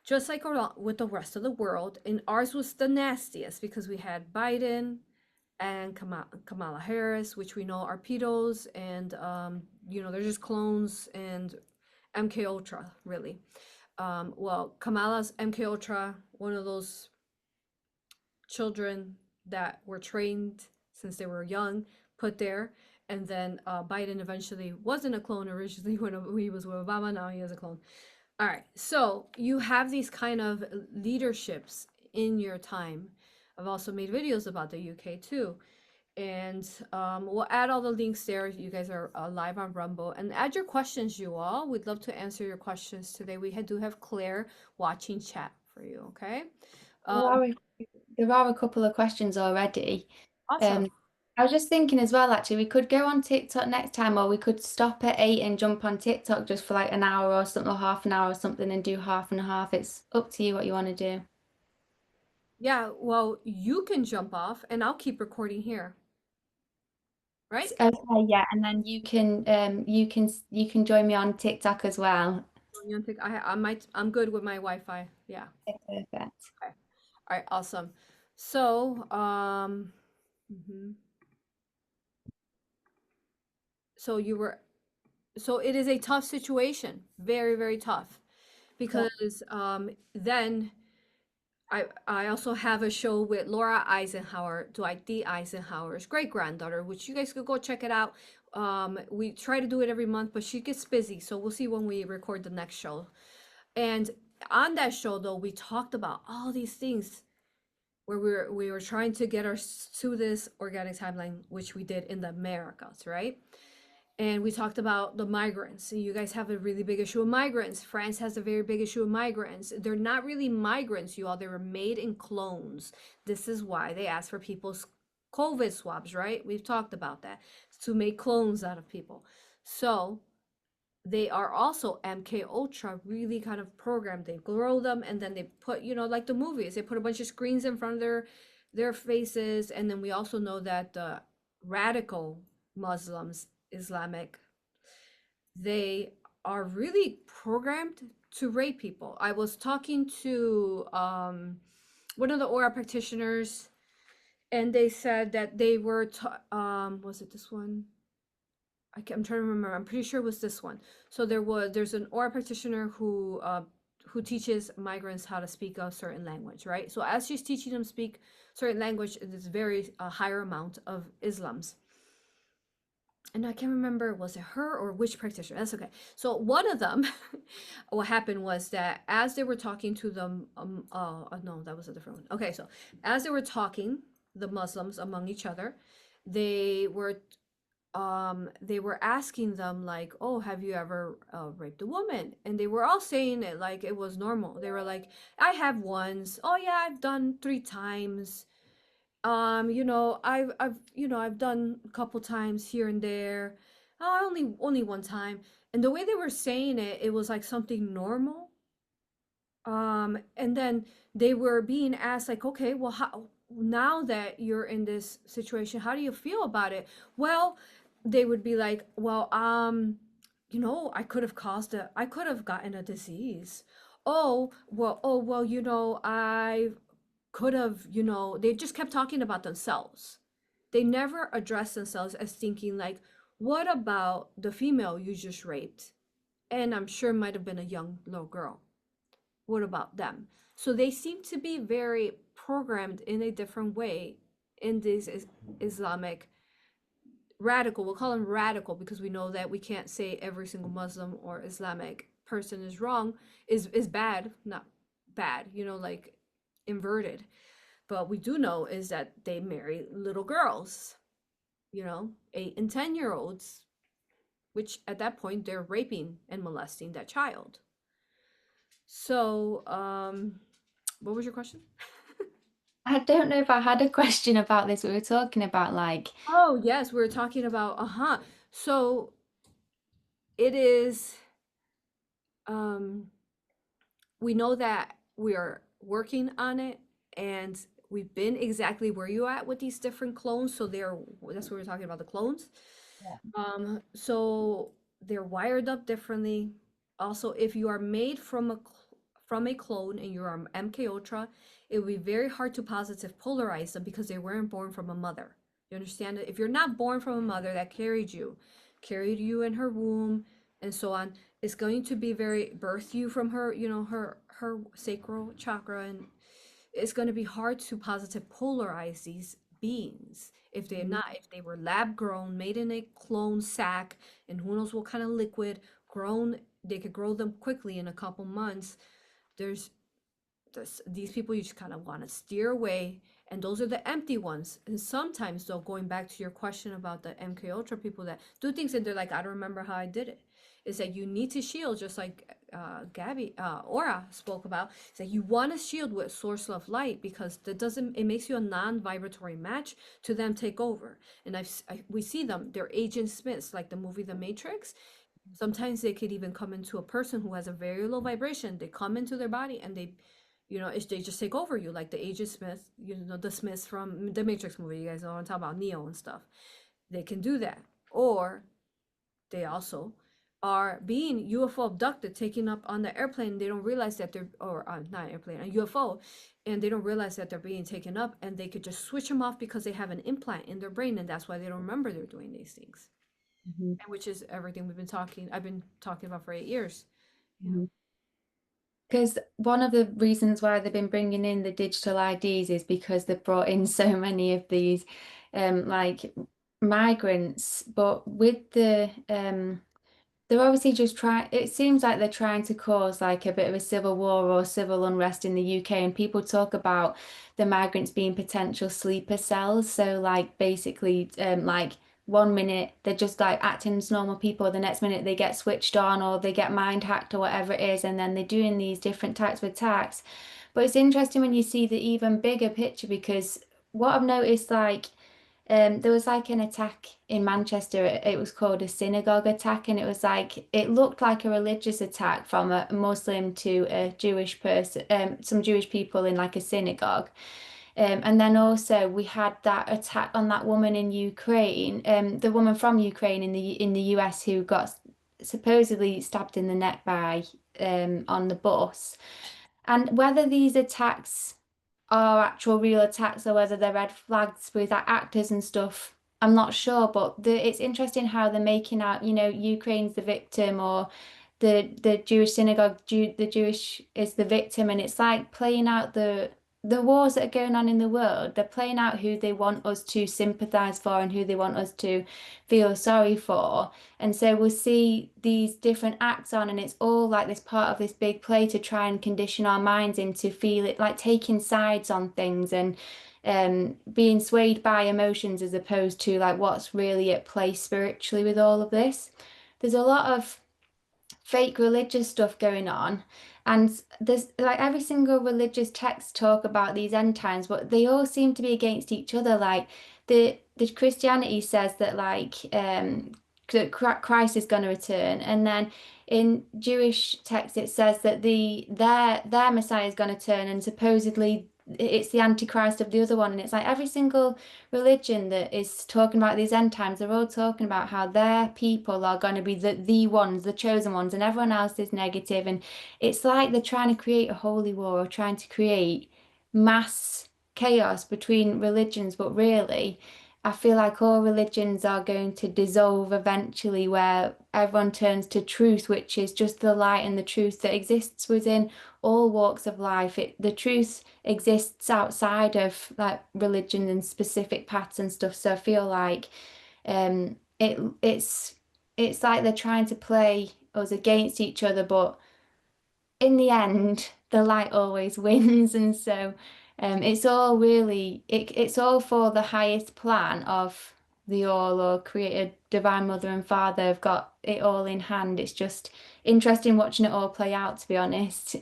just like with the rest of the world. And ours was the nastiest because we had Biden and Kamala Harris, which we know are pedos, and they're just clones, and MK Ultra, really. Well, Kamala's MK Ultra, one of those children that were trained since they were young, put there. And then Biden eventually wasn't a clone originally when he was with Obama. Now he is a clone. All right. So you have these kind of leaderships in your time. I've also made videos about the UK too. And we'll add all the links there. You guys are live on Rumble. And add your questions, you all. We'd love to answer your questions today. We do have Claire watching chat for you, okay? There are a, there are a couple of questions already. Awesome. Um, I was just thinking as well, actually, we could go on TikTok next time, or we could stop at 8 and jump on TikTok just for like an hour or something, or half an hour or something, and do half and half. It's up to you what you want to do. Yeah, well, you can jump off and I'll keep recording here. Right? Okay, yeah, and then you can join me on TikTok as well. You don't think I'm good with my Wi-Fi. Yeah. Okay, perfect. Okay. All right, awesome. So, Hmm. So you were, so it is a tough situation, very, very tough, Yeah. because then I also have a show with Laura Eisenhower, Dwight D. Eisenhower's great granddaughter, which you guys could go check it out. We try to do it every month, but she gets busy, so we'll see when we record the next show. And on that show, though, we talked about all these things where we were trying to get us to this organic timeline, which we did in the Americas, right? And we talked about the migrants. You guys have a really big issue of migrants. France has a very big issue of migrants. They're not really migrants, you all. They were made in clones. This is why they asked for people's COVID swabs, right? We've talked about that, to make clones out of people. So they are also MK Ultra really kind of programmed. They grow them and then they put, like the movies, they put a bunch of screens in front of their faces. And then we also know that the radical Muslims, Islamic, they are really programmed to rape people. I was talking to one of the aura practitioners, and they said that they were was it this one? I'm trying to remember. I'm pretty sure it was this one. So there's an aura practitioner who teaches migrants how to speak a certain language, right? So as she's teaching them speak certain language, it's very higher amount of Islams. And I can't remember, was it her or which practitioner? That's okay. So one of them, what happened was that as they were talking to them, no, that was a different one. Okay, so as they were talking, the Muslims among each other, they were asking them like, oh, have you ever raped a woman? And they were all saying it like it was normal. They were like, I have once. Oh yeah, I've done 3 times. I've done a couple times here and there. Oh, only one time. And the way they were saying it, it was like something normal. And then they were being asked like, okay, well, how, now that you're in this situation, how do you feel about it? Well, they would be like, well, I could have gotten a disease. Oh well, I could have, they just kept talking about themselves. They never addressed themselves as thinking like, what about the female you just raped? And I'm sure it might have been a young little girl. What about them? So they seem to be very programmed in a different way in this Islamic radical. We'll call them radical because we know that we can't say every single Muslim or Islamic person is wrong, is bad, not bad, like inverted. But we do know is that they marry little girls, 8 and 10 year olds, which at that point they're raping and molesting that child. So, what was your question? I don't know if I had a question about this. We were talking about like, Oh, yes, we were talking about, So it is, um, we know that we are working on it and we've been exactly where you at with these different clones. So that's what we're talking about, the clones. So they're wired up differently. Also, if you are made from a clone and you are MK Ultra, it would be very hard to positive polarize them because they weren't born from a mother. You understand it? If you're not born from a mother that carried you in her womb and so on, it's going to be very birth you from her, her sacral chakra, and it's going to be hard to positive polarize these beings if they're not, if they were lab grown, made in a clone sac, and who knows what kind of liquid grown. They could grow them quickly in a couple months. There's these people you just kind of want to steer away, and those are the empty ones. And sometimes, though, going back to your question about the MK Ultra people that do things and they're like, I don't remember how I did it, is that you need to shield, just like Gabby Aura spoke about. Is that you want to shield with source of light because that doesn't, it makes you a non-vibratory match to them take over. And we see them, they're Agent Smiths, like the movie The Matrix. Sometimes they could even come into a person who has a very low vibration. They come into their body and they they just take over you, like the Agent Smith, the Smiths from the Matrix movie. You guys know what I'm talking about, Neo and stuff. They can do that, or they also are being UFO abducted, taken up on the airplane. They don't realize that they're, or not airplane, a UFO, and they don't realize that they're being taken up, and they could just switch them off because they have an implant in their brain, and that's why they don't remember they're doing these things. Mhm. And which is everything I've been talking about for 8 years. Yeah. Mhm. Because one of the reasons why they've been bringing in the digital IDs is because they've brought in so many of these like migrants, but with the they're obviously just trying, it seems like they're trying to cause like a bit of a civil war or civil unrest in the UK. And people talk about the migrants being potential sleeper cells. So, like, basically, like 1 minute they're just like acting as normal people, the next minute they get switched on or they get mind hacked or whatever it is. And then they're doing these different types of attacks. But it's interesting when you see the even bigger picture because what I've noticed, like, there was like an attack in Manchester. It was called a synagogue attack, and it was like it looked like a religious attack from a Muslim to a Jewish person, some Jewish people in like a synagogue. And then also we had that attack on that woman in Ukraine, the woman from Ukraine in the US who got supposedly stabbed in the neck by on the bus. And whether these attacks are actual real attacks or whether they're red flags with actors and stuff, I'm not sure. But it's interesting how they're making out, Ukraine's the victim or the Jewish synagogue, the Jewish is the victim, and it's like playing out the wars that are going on in the world. They're playing out who they want us to sympathize for and who they want us to feel sorry for. And so we'll see these different acts on, and it's all like this part of this big play to try and condition our minds into feel it like taking sides on things and being swayed by emotions as opposed to like what's really at play spiritually with all of this. There's a lot of fake religious stuff going on. And there's like every single religious text talk about these end times, but they all seem to be against each other. Like the Christianity says that like that Christ is going to return, and then in Jewish text it says that their Messiah is going to turn, and supposedly it's the Antichrist of the other one. And it's like every single religion that is talking about these end times, they're all talking about how their people are going to be the ones, the chosen ones, and everyone else is negative. And it's like they're trying to create a holy war or trying to create mass chaos between religions, but really, I feel like all religions are going to dissolve eventually, where everyone turns to truth, which is just the light and the truth that exists within all walks of life. The truth exists outside of like religion and specific paths and stuff. So I feel like it's like they're trying to play us against each other, but in the end, the light always wins. And so it's all really it's all for the highest plan of the all or creator, divine mother and father have got it all in hand. It's just interesting watching it all play out, to be honest.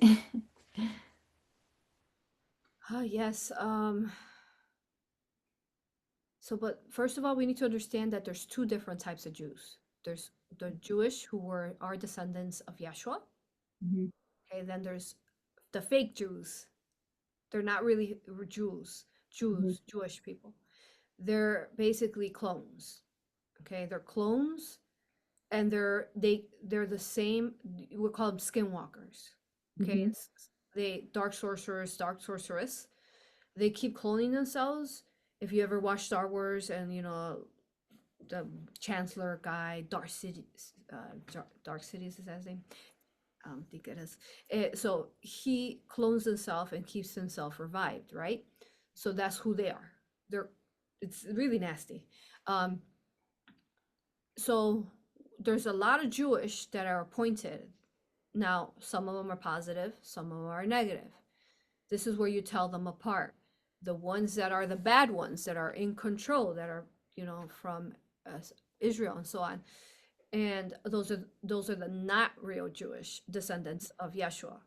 Yes. So, but first of all, we need to understand that there's two different types of Jews. There's the Jewish who are descendants of Yeshua. Mhm, Okay, then there's the fake Jews. They're not really mhm, Jewish people. They're basically clones. Okay, they're clones, and they're the same. We call them skinwalkers. Okay, mhm, they dark sorcerers, dark sorceress. They keep cloning themselves. If you ever watch Star Wars and the Chancellor guy, Dark Sidious is that his name? I don't think it is. So he clones himself and keeps himself revived, right? So that's who they are. They're It's really nasty. Um, so there's a lot of Jewish that are appointed. Now, some of them are positive, some of them are negative. This is where you tell them apart. The ones that are the bad ones that are in control, that are, from Israel and so on. And those are the not real Jewish descendants of Yeshua.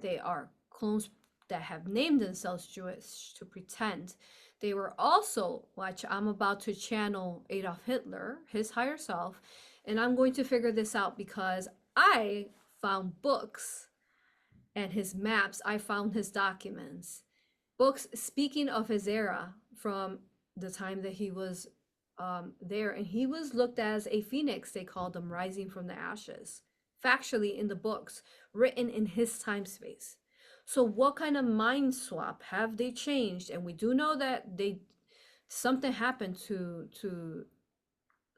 They are clones that have named themselves Jewish to pretend. They were also, which I'm about to channel Adolf Hitler, his higher self, and I'm going to figure this out because I found books and his maps. I found his documents, books speaking of his era from the time that he was there, and he was looked as a phoenix. They called him, rising from the ashes, factually in the books written in his time space. So what kind of mind swap have they changed? And we do know that they something happened to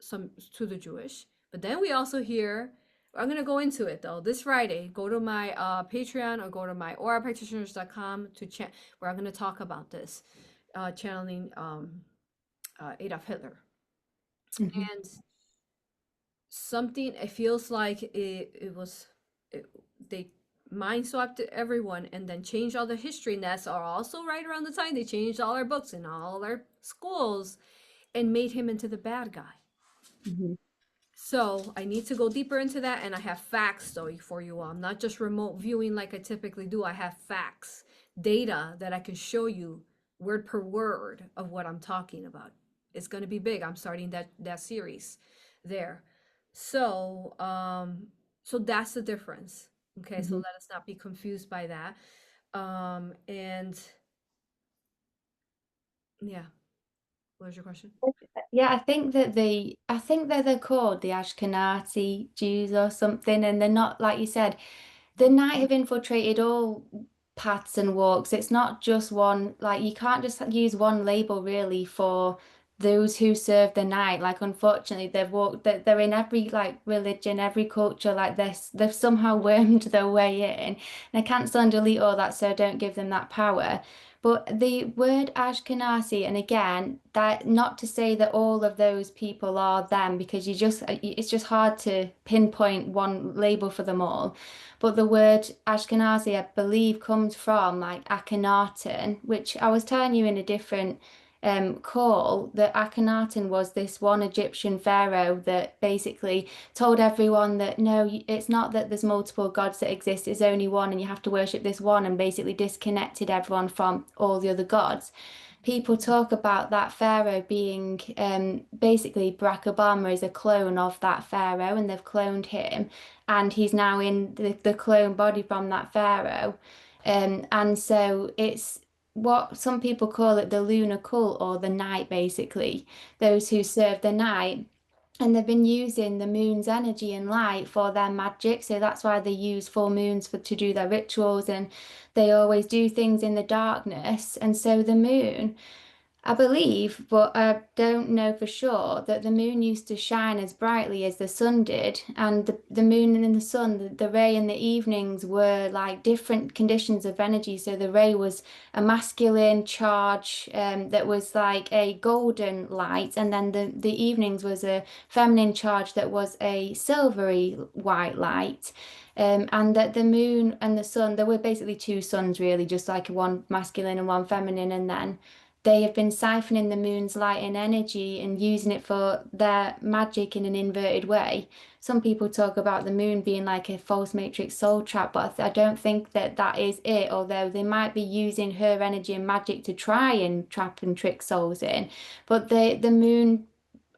some to the Jewish. But then we also hear, I'm gonna go into it though. This Friday, go to my Patreon or go to my aurapractitioners.com to chat where I'm gonna talk about this, channeling Adolf Hitler. Mhm. And something, it feels like it was it, they mind swapped everyone and then changed all the history, and that's also right around the time they changed all our books and all our schools and made him into the bad guy. Mhm. So I need to go deeper into that, and I have facts though for you all. I'm not just remote viewing like I typically do. I have facts, data that I can show you word per word of what I'm talking about. It's going to be big. I'm starting that series there. So so that's the difference. Okay, so Mhm. let us not be confused by that. And yeah, what was your question? Yeah, I think that they're called the Ashkenazi Jews or something, and they're not, like you said, the night have infiltrated all paths and walks. It's not just one, like you can't just use one label really for those who serve the night. Like unfortunately, they're in every like religion, every culture like this. They've somehow wormed their way in. And I can't still delete all that, so don't give them that power. But the word Ashkenazi, and again, that not to say that all of those people are them, because it's just hard to pinpoint one label for them all. But the word Ashkenazi, I believe, comes from like Akhenaten, which I was telling you in a different call that Akhenaten was this one Egyptian pharaoh that basically told everyone that no, it's not that there's multiple gods that exist, it's only one, and you have to worship this one, and basically disconnected everyone from all the other gods. People talk about that pharaoh being basically Barack Obama is a clone of that pharaoh, and they've cloned him, and he's now in the clone body from that pharaoh. And so it's what some people call it the lunar cult or the night, basically, those who serve the night. And they've been using the moon's energy and light for their magic. So that's why they use full moons to do their rituals, and they always do things in the darkness. And so the moon, I believe, but I don't know for sure, that the moon used to shine as brightly as the sun did. And the moon and the sun, the ray in the evenings were like different conditions of energy. So the ray was a masculine charge that was like a golden light. And then the evenings was a feminine charge that was a silvery white light. And that the moon and the sun, there were basically two suns, really, just like one masculine and one feminine. And then they have been siphoning the moon's light and energy and using it for their magic in an inverted way. Some people talk about the moon being like a false matrix soul trap, but I don't think that that is it, although they might be using her energy and magic to try and trap and trick souls in. But the moon,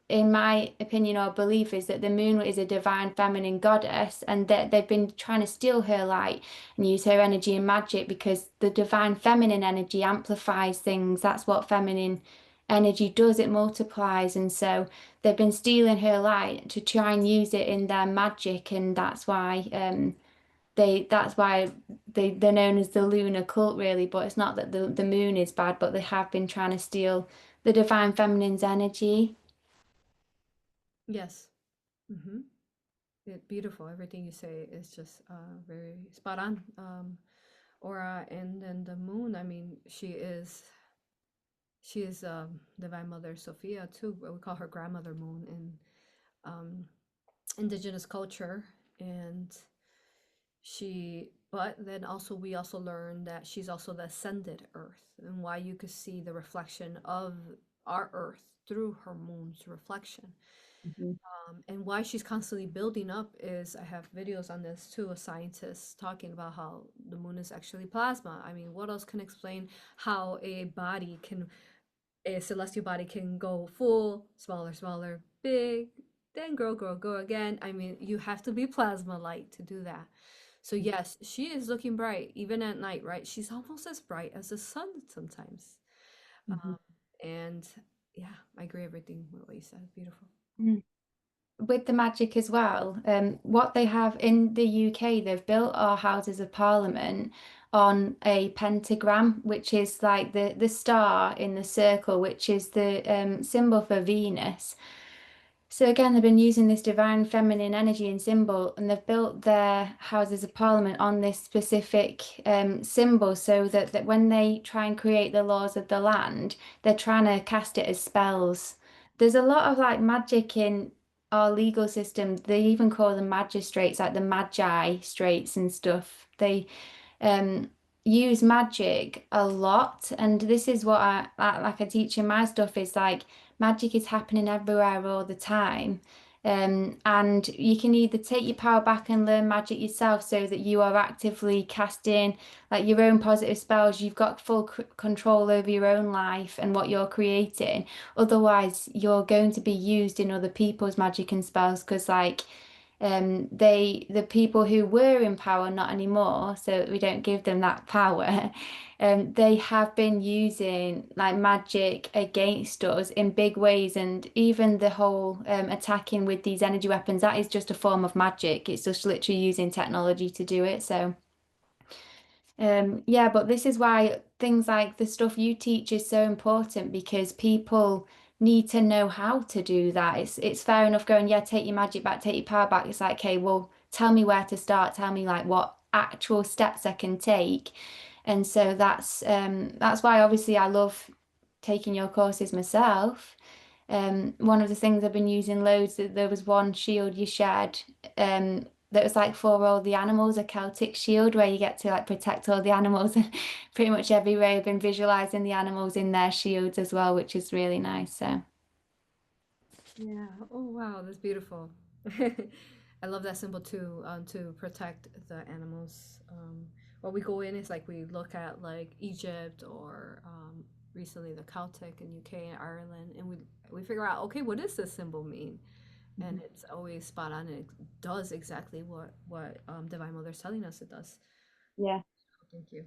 in my opinion or belief, is that the moon is a divine feminine goddess, and that they've been trying to steal her light and use her energy and magic because the divine feminine energy amplifies things. That's what feminine energy does, it multiplies. And so they've been stealing her light to try and use it in their magic, and that's why they're known as the lunar cult, really. But it's not that the moon is bad, but they have been trying to steal the divine feminine's energy. Yes. Mm-hmm. Beautiful. Everything you say is just very spot on. Aura, and then the moon. I mean, she is Divine Mother Sophia too. But we call her Grandmother Moon in um, indigenous culture, and but then also we also learned that she's also the ascended Earth, and why you could see the reflection of our Earth through her moon's reflection. Mhm. And why she's constantly building up is, I have videos on this too, a scientist talking about how the moon is actually plasma. I mean, what else can explain how a celestial body can go full, smaller, smaller, big, then grow, grow, grow again? I mean, you have to be plasma light to do that. So yes, she is looking bright even at night, right? She's almost as bright as the sun sometimes. Mhm. And yeah, I agree everything with what you said. Beautiful. Mm. With the magic as well, what they have in the UK, they've built our Houses of Parliament on a pentagram, which is like the star in the circle, which is the symbol for Venus. So again, they've been using this divine feminine energy and symbol, and they've built their Houses of Parliament on this specific symbol, so that when they try and create the laws of the land, they're trying to cast it as spells. There's a lot of like magic in our legal system. They even call them magistrates, like the Magi straits and stuff. They um, use magic a lot, and this is what like I teach in my stuff is like magic is happening everywhere all the time. And you can either take your power back and learn magic yourself so that you are actively casting like your own positive spells. You've got full control over your own life and what you're creating. Otherwise, you're going to be used in other people's magic and spells because like the people who were in power, not anymore, so we don't give them that power. They have been using like magic against us in big ways, and even the whole attacking with these energy weapons, that is just a form of magic. It's just literally using technology to do it. So yeah, but this is why things like the stuff you teach is so important because people need to know how to do that. It's fair enough going, yeah, take your magic back, take your power back. It's like, okay, well, tell me where to start, tell me like what actual steps I can take. And so that's why obviously I love taking your courses myself. One of the things I've been using loads, there was one shield you shared, that was like for all the animals, a Celtic shield where you get to like protect all the animals and pretty much every way I've been visualizing the animals in their shields as well, which is really nice. So Yeah. Oh wow, that's beautiful. I love that symbol too, to protect the animals. What we go in is like we look at like Egypt or recently the Celtic in UK and Ireland, and we figure out okay, what does this symbol mean? And it's always spot on, and it does exactly what Divine Mother's telling us it does. yeah, Thank you.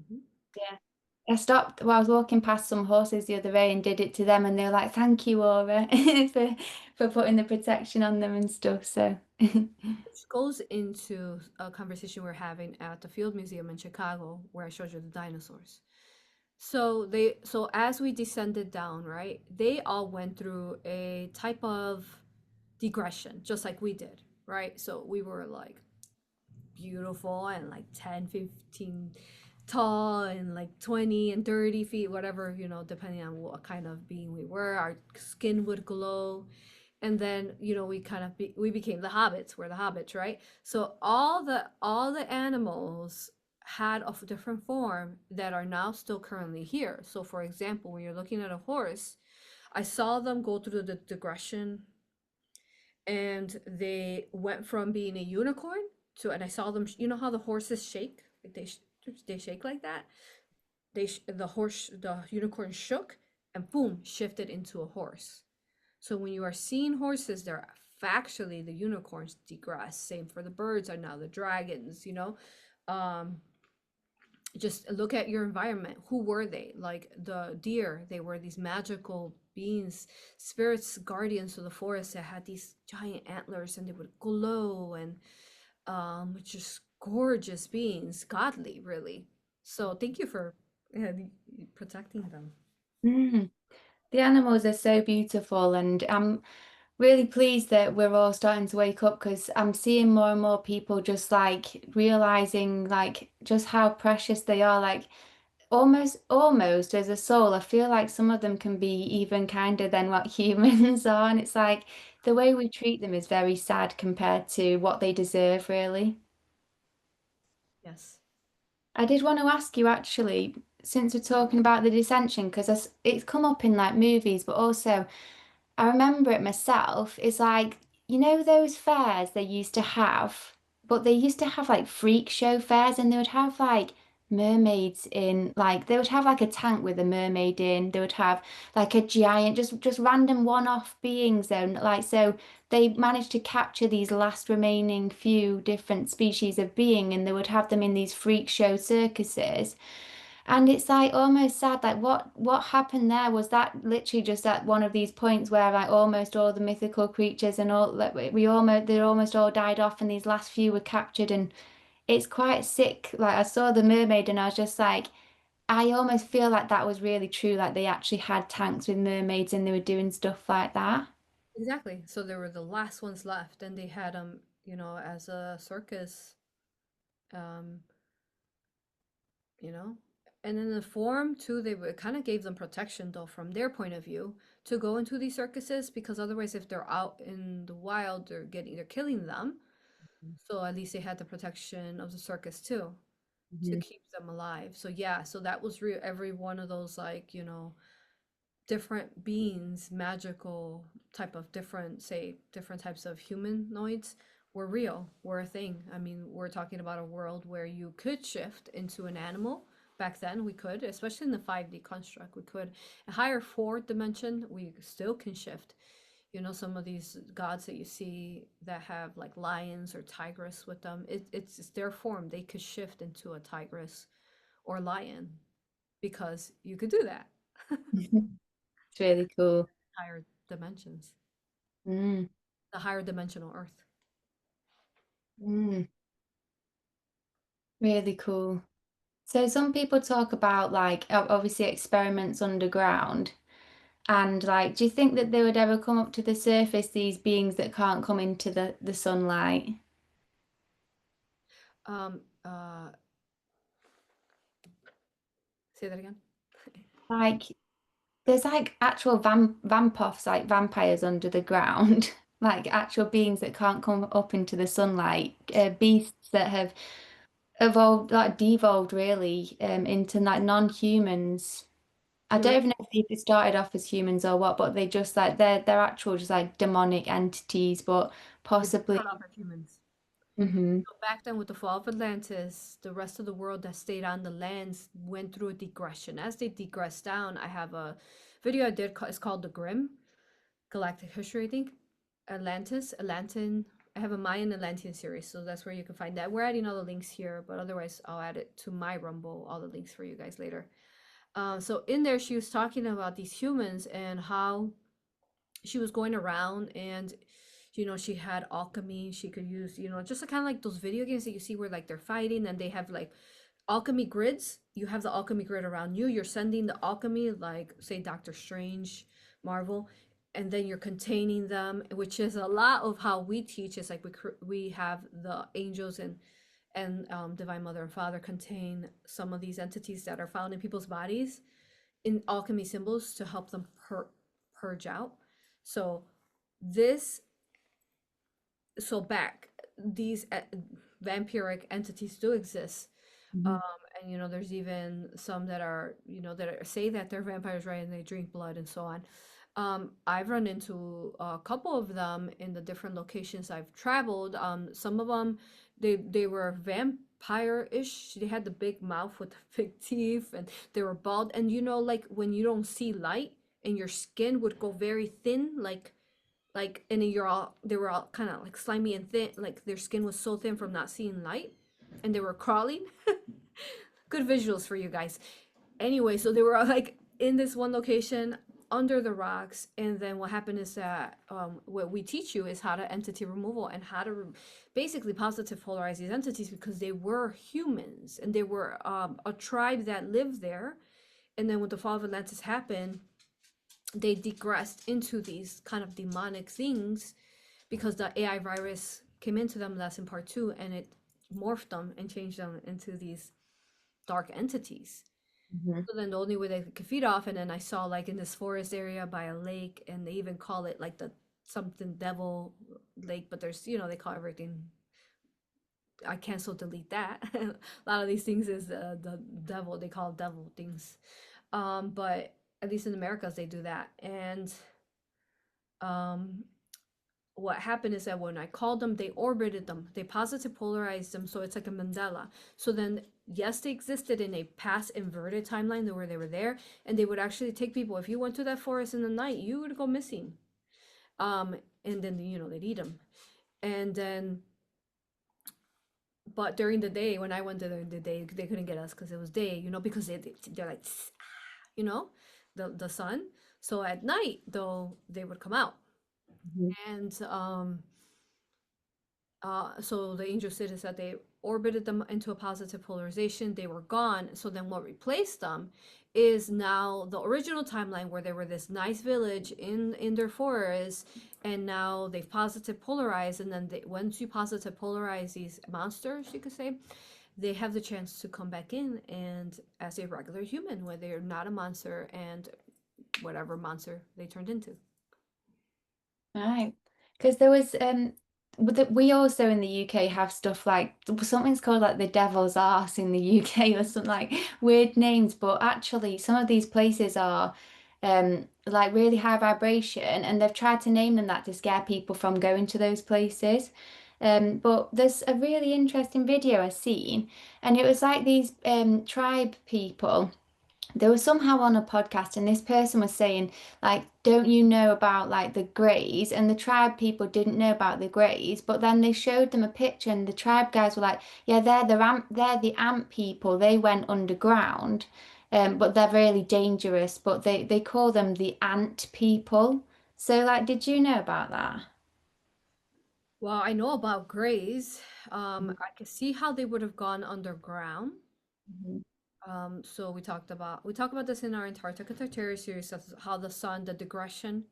Hmm. yeah. I stopped while I was walking past some horses the other day and did it to them, and they were like, "Thank you, Aura, for putting the protection on them and stuff." So Which goes into a conversation we're having at the Field Museum in Chicago, where I showed you the dinosaurs. So as we descended down, right, they all went through a type of digression, just like we did, right? So we were like beautiful and like 10, 15 tall and like 20 and 30 feet, whatever, depending on what kind of being we were. Our skin would glow. And then, we kind of we became the hobbits. We're the hobbits, right? So all the animals had a different form that are now still currently here. So for example, when you're looking at a horse, I saw them go through the digression, and they went from being a unicorn to, and I saw them, how the horses shake, like they shake like that. The unicorn shook and boom, shifted into a horse. So when you are seeing horses, they're factually the unicorns degress. Same for the birds are now the dragons, Um, just look at your environment. Who were they? Like the deer, they were these magical beings, spirits, guardians of the forest that had these giant antlers and they would glow, and just gorgeous beings, godly, really. So thank you for protecting them. mm. The animals are so beautiful, and I'm really pleased that we're all starting to wake up because I'm seeing more and more people just like realizing like just how precious they are. Like almost as a soul, I feel like some of them can be even kinder than what humans are, and it's like the way we treat them is very sad compared to what they deserve, really. Yes. I did want to ask you actually, since we're talking about the dissension, because it's come up in like movies, but also I remember it myself. It's like, those fairs they used to have, but they used to have like freak show fairs and they would have like mermaids in, like they would have like a tank with a mermaid in. They would have like a giant, just random one-off beings and like so they managed to capture these last remaining few different species of being and they would have them in these freak show circuses. And it's like almost sad, like what happened there? Was that literally just at one of these points where like almost all the mythical creatures and all like we almost they almost all died off and these last few were captured, and it's quite sick. Like I saw the mermaid and I was just like, I almost feel like that was really true. Like they actually had tanks with mermaids and they were doing stuff like that. Exactly. So they were the last ones left, and they had them, as a circus, um, you know. And in the forum too, kind of gave them protection though from their point of view to go into these circuses because otherwise, if they're out in the wild, they're killing them. So at least they had the protection of the circus too to Mhm. keep them alive. So yeah, so that was real. Every one of those like different beings, magical type of different, say, different types of humanoids were real, were a thing. I mean, we're talking about a world where you could shift into an animal. Back then, we could, especially in the 5D construct, we could. A higher fourth dimension, we still can shift. Some of these gods that you see that have like lions or tigress with them, it's their form. They could shift into a tigress or lion because you could do that. It's really cool. Higher dimensions. Mm, The higher dimensional earth. mm, really cool. So some people talk about like obviously experiments underground. And like, do you think that they would ever come up to the surface, these beings that can't come into the sunlight? Um, uh, Say that again. Like, there's like actual vampoffs, like vampires under the ground, like actual beings that can't come up into the sunlight, beasts that have evolved, like devolved really, into like non-humans. I You're don't right. even know if they started off as humans or what, but they just like they're actual just like demonic entities, but They did possibly. start off as humans. Hmm. So back then, with the fall of Atlantis, the rest of the world that stayed on the lands went through a digression. As they digressed down, I have a video I did. It's called The Grim Galactic History, I think. Atlantis, Atlantean. I have a Mayan Atlantean series, so that's where you can find that. We're adding all the links here, but otherwise, I'll add it to my Rumble, all the links for you guys later. So in there, she was talking about these humans and how she was going around and she had alchemy. She could use just kind of like those video games that you see where like they're fighting and they have like alchemy grids. You have the alchemy grid around you. You're sending the alchemy, like say Doctor Strange, Marvel, and then you're containing them, which is a lot of how we teach. Is like we have the angels and Divine Mother and Father contain some of these entities that are found in people's bodies in alchemy symbols to help them purge out. So this, so back, these vampiric entities do exist. Um, Hmm. and there's even some that are, say that they're vampires, right? And they drink blood and so on. I've run into a couple of them in the different locations I've traveled. Some of them, they were vampire-ish. They had the big mouth with the big teeth, and they were bald. And like when you don't see light, and your skin would go very thin, and then they were all kind of like slimy and thin, like their skin was so thin from not seeing light, and they were crawling. Good visuals for you guys. Anyway, so they were like in this one location under the rocks, and then what happened is that what we teach you is how to entity removal and how to basically positive polarize these entities because they were humans and they were a tribe that lived there. And then when the fall of Atlantis happened, they digressed into these kind of demonic things because the AI virus came into them. That's in part two, and it morphed them and changed them into these dark entities. Hmm. So then the only way they could feed off, and then I saw like in this forest area by a lake, and they even call it like the something devil lake, but there's they call everything. I cancel delete that. A lot of these things is the devil. They call devil things, but at least in Americas they do that. And um, what happened is that when I called them, they orbited them. They positive polarized them, so it's like a Mandela. So then, yes, they existed in a past inverted timeline where they were there, and they would actually take people. If you went to that forest in the night, you would go missing. And then they'd eat them, and then But during the day, when I went during the day, they couldn't get us because it was day, because they're like, you know, the sun. So at night, though, they would come out. Mhm. And so the angel cities that they orbited them into a positive polarization, they were gone. So then what replaced them is now the original timeline where they were this nice village in their forest, and now they've positive polarized, and then once you positive polarize these monsters, you could say, they have the chance to come back in and as a regular human, where they're not a monster and whatever monster they turned into. Right. Because there was we also in the UK have stuff like something's called like the devil's arse in the UK or something like weird names, but actually some of these places are like really high vibration and they've tried to name them that to scare people from going to those places. But there's a really interesting video I seen and it was like these tribe people they were somehow on a podcast and this person was saying like don't you know about like the greys and the tribe people didn't know about the greys but then they showed them a picture and the tribe guys were like yeah they're the ant people they went underground but they're really dangerous but they call them the ant people so like did you know about that? Well, I know about grays. I can see how they would have gone underground. Mhm. So we talk about this in our Antarctica Tertiary series of how the sun, the digression,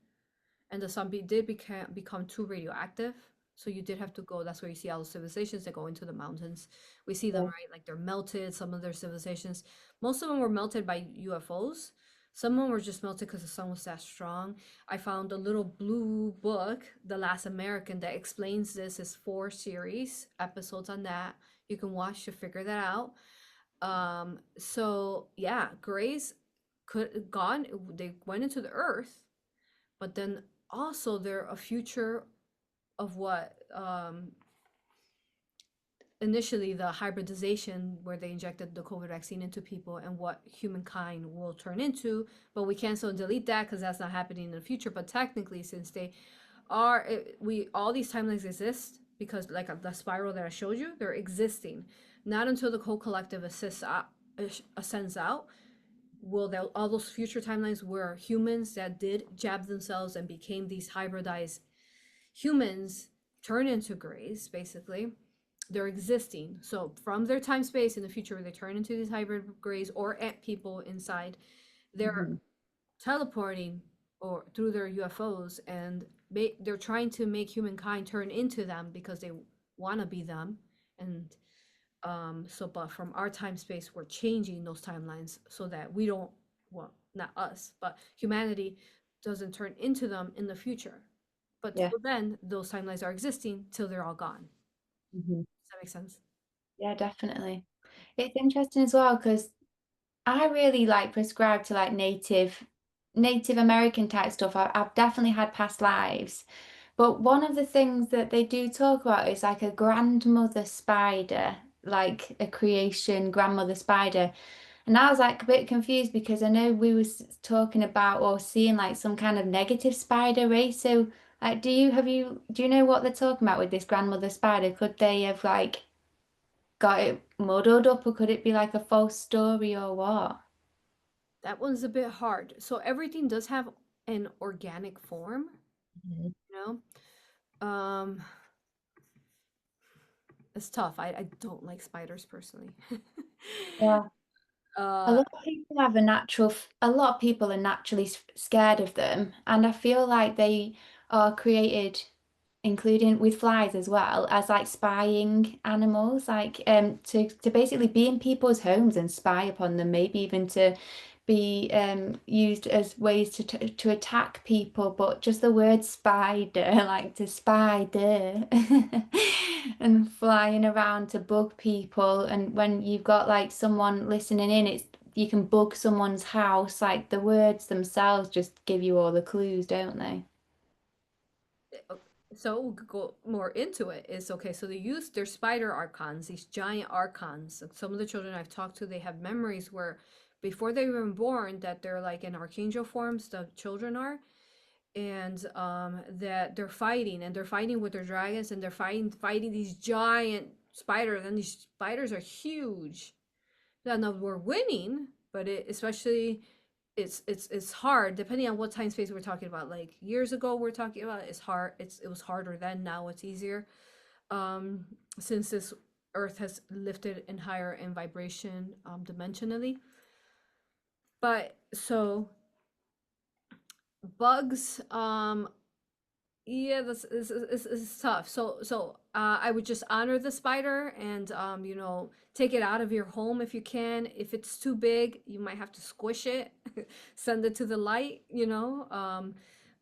and the sun did become too radioactive. So you did have to go. That's where you see all the civilizations that go into the mountains. We see them, Yeah. right? Like they're melted. Some of their civilizations, most of them were melted by UFOs. Some of them were just melted because the sun was that strong. I found a little blue book, The Last American, that explains this. Is 4 series episodes on that. You can watch to figure that out. So yeah, grays could gone. They went into the earth, but then also they're a future of what initially the hybridization where they injected the COVID vaccine into people and what humankind will turn into. But we cancel and delete that because that's not happening in the future. But technically, since they are, we all these timelines exist because like the spiral that I showed you, they're existing. Not until the whole collective ascends out will all those future timelines where humans that did jab themselves and became these hybridized humans turn into grays, basically. They're existing. So from their time space in the future, where they turn into these hybrid grays or ant people inside, they're Mhm. teleporting or through their UFOs, and they're trying to make humankind turn into them because they want to be them. And but from our time space, we're changing those timelines so that we don't, well, not us, but humanity doesn't turn into them in the future. But Yeah. till then, those timelines are existing till they're all gone. Mhm. Does that make sense? Yeah, definitely. It's interesting as well because I really like prescribe to like Native American type stuff. I've definitely had past lives. But one of the things that they do talk about is like a grandmother spider, like a creation grandmother spider. And I was like a bit confused because I know we was talking about or seeing like some kind of negative spider race. So like do you know what they're talking about with this grandmother spider? Could they have like got it muddled up or could it be like a false story or what? That one's a bit hard. So everything does have an organic form, Mhm. you know? It's tough. I don't like spiders personally. Yeah. A uh lot of people have a a lot of people are naturally scared of them, and I feel like they are created, including with flies as well, as like spying animals, like to basically be in people's homes and spy upon them, maybe even to be used as ways to attack people, but just the word spider, like to spider and flying around to bug people. And when you've got like someone listening in, it's you can bug someone's house, like the words themselves just give you all the clues, don't they? o- so we'll go more into it. Is okay, so they use their spider archons, these giant archons. Some of the children I've talked to, they have memories where before they were born that they're like in archangel forms, the children are, and that they're fighting with their dragons, and they're fighting these giant spiders, and these spiders are huge. Now we're winning, but especially it's hard depending on what time space we're talking about. Like years ago, we're talking about it's hard. It was harder then. Now it's easier. Um, since this Earth has lifted and higher in vibration, dimensionally. But so bugs, yeah, this is tough. So I would just honor the spider and take it out of your home if you can. If it's too big, you might have to squish it, send it to the light.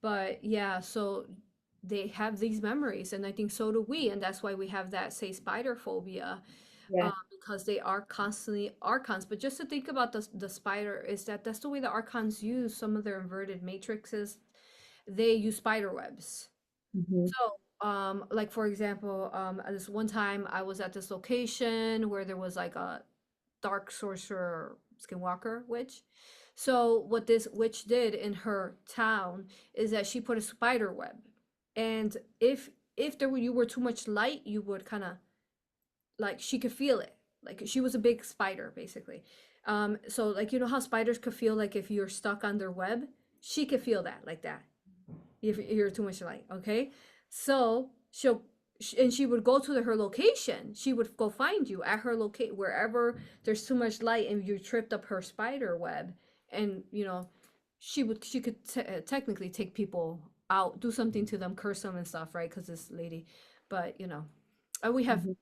But yeah, so they have these memories, and I think so do we, and that's why we have that, say, spider phobia, Yeah. because they are constantly archons. But just to think about the spider is that's the way the archons use some of their inverted matrices. They use spider webs. Hmm. So, like for example, this one time I was at this location where there was like a dark sorcerer skinwalker witch. So what this witch did in her town is that she put a spider web, and if you were too much light, you would kind of, like, she could feel it. Like she was a big spider basically. So like how spiders could feel like if you're stuck on their web, she could feel that like that if you're too much light. Okay, so and she would go to her location. She would go find you at her locate wherever there's too much light and you tripped up her spider web. And she could technically take people out, do something to them, curse them and stuff, right? Because this lady. But we have Hmm.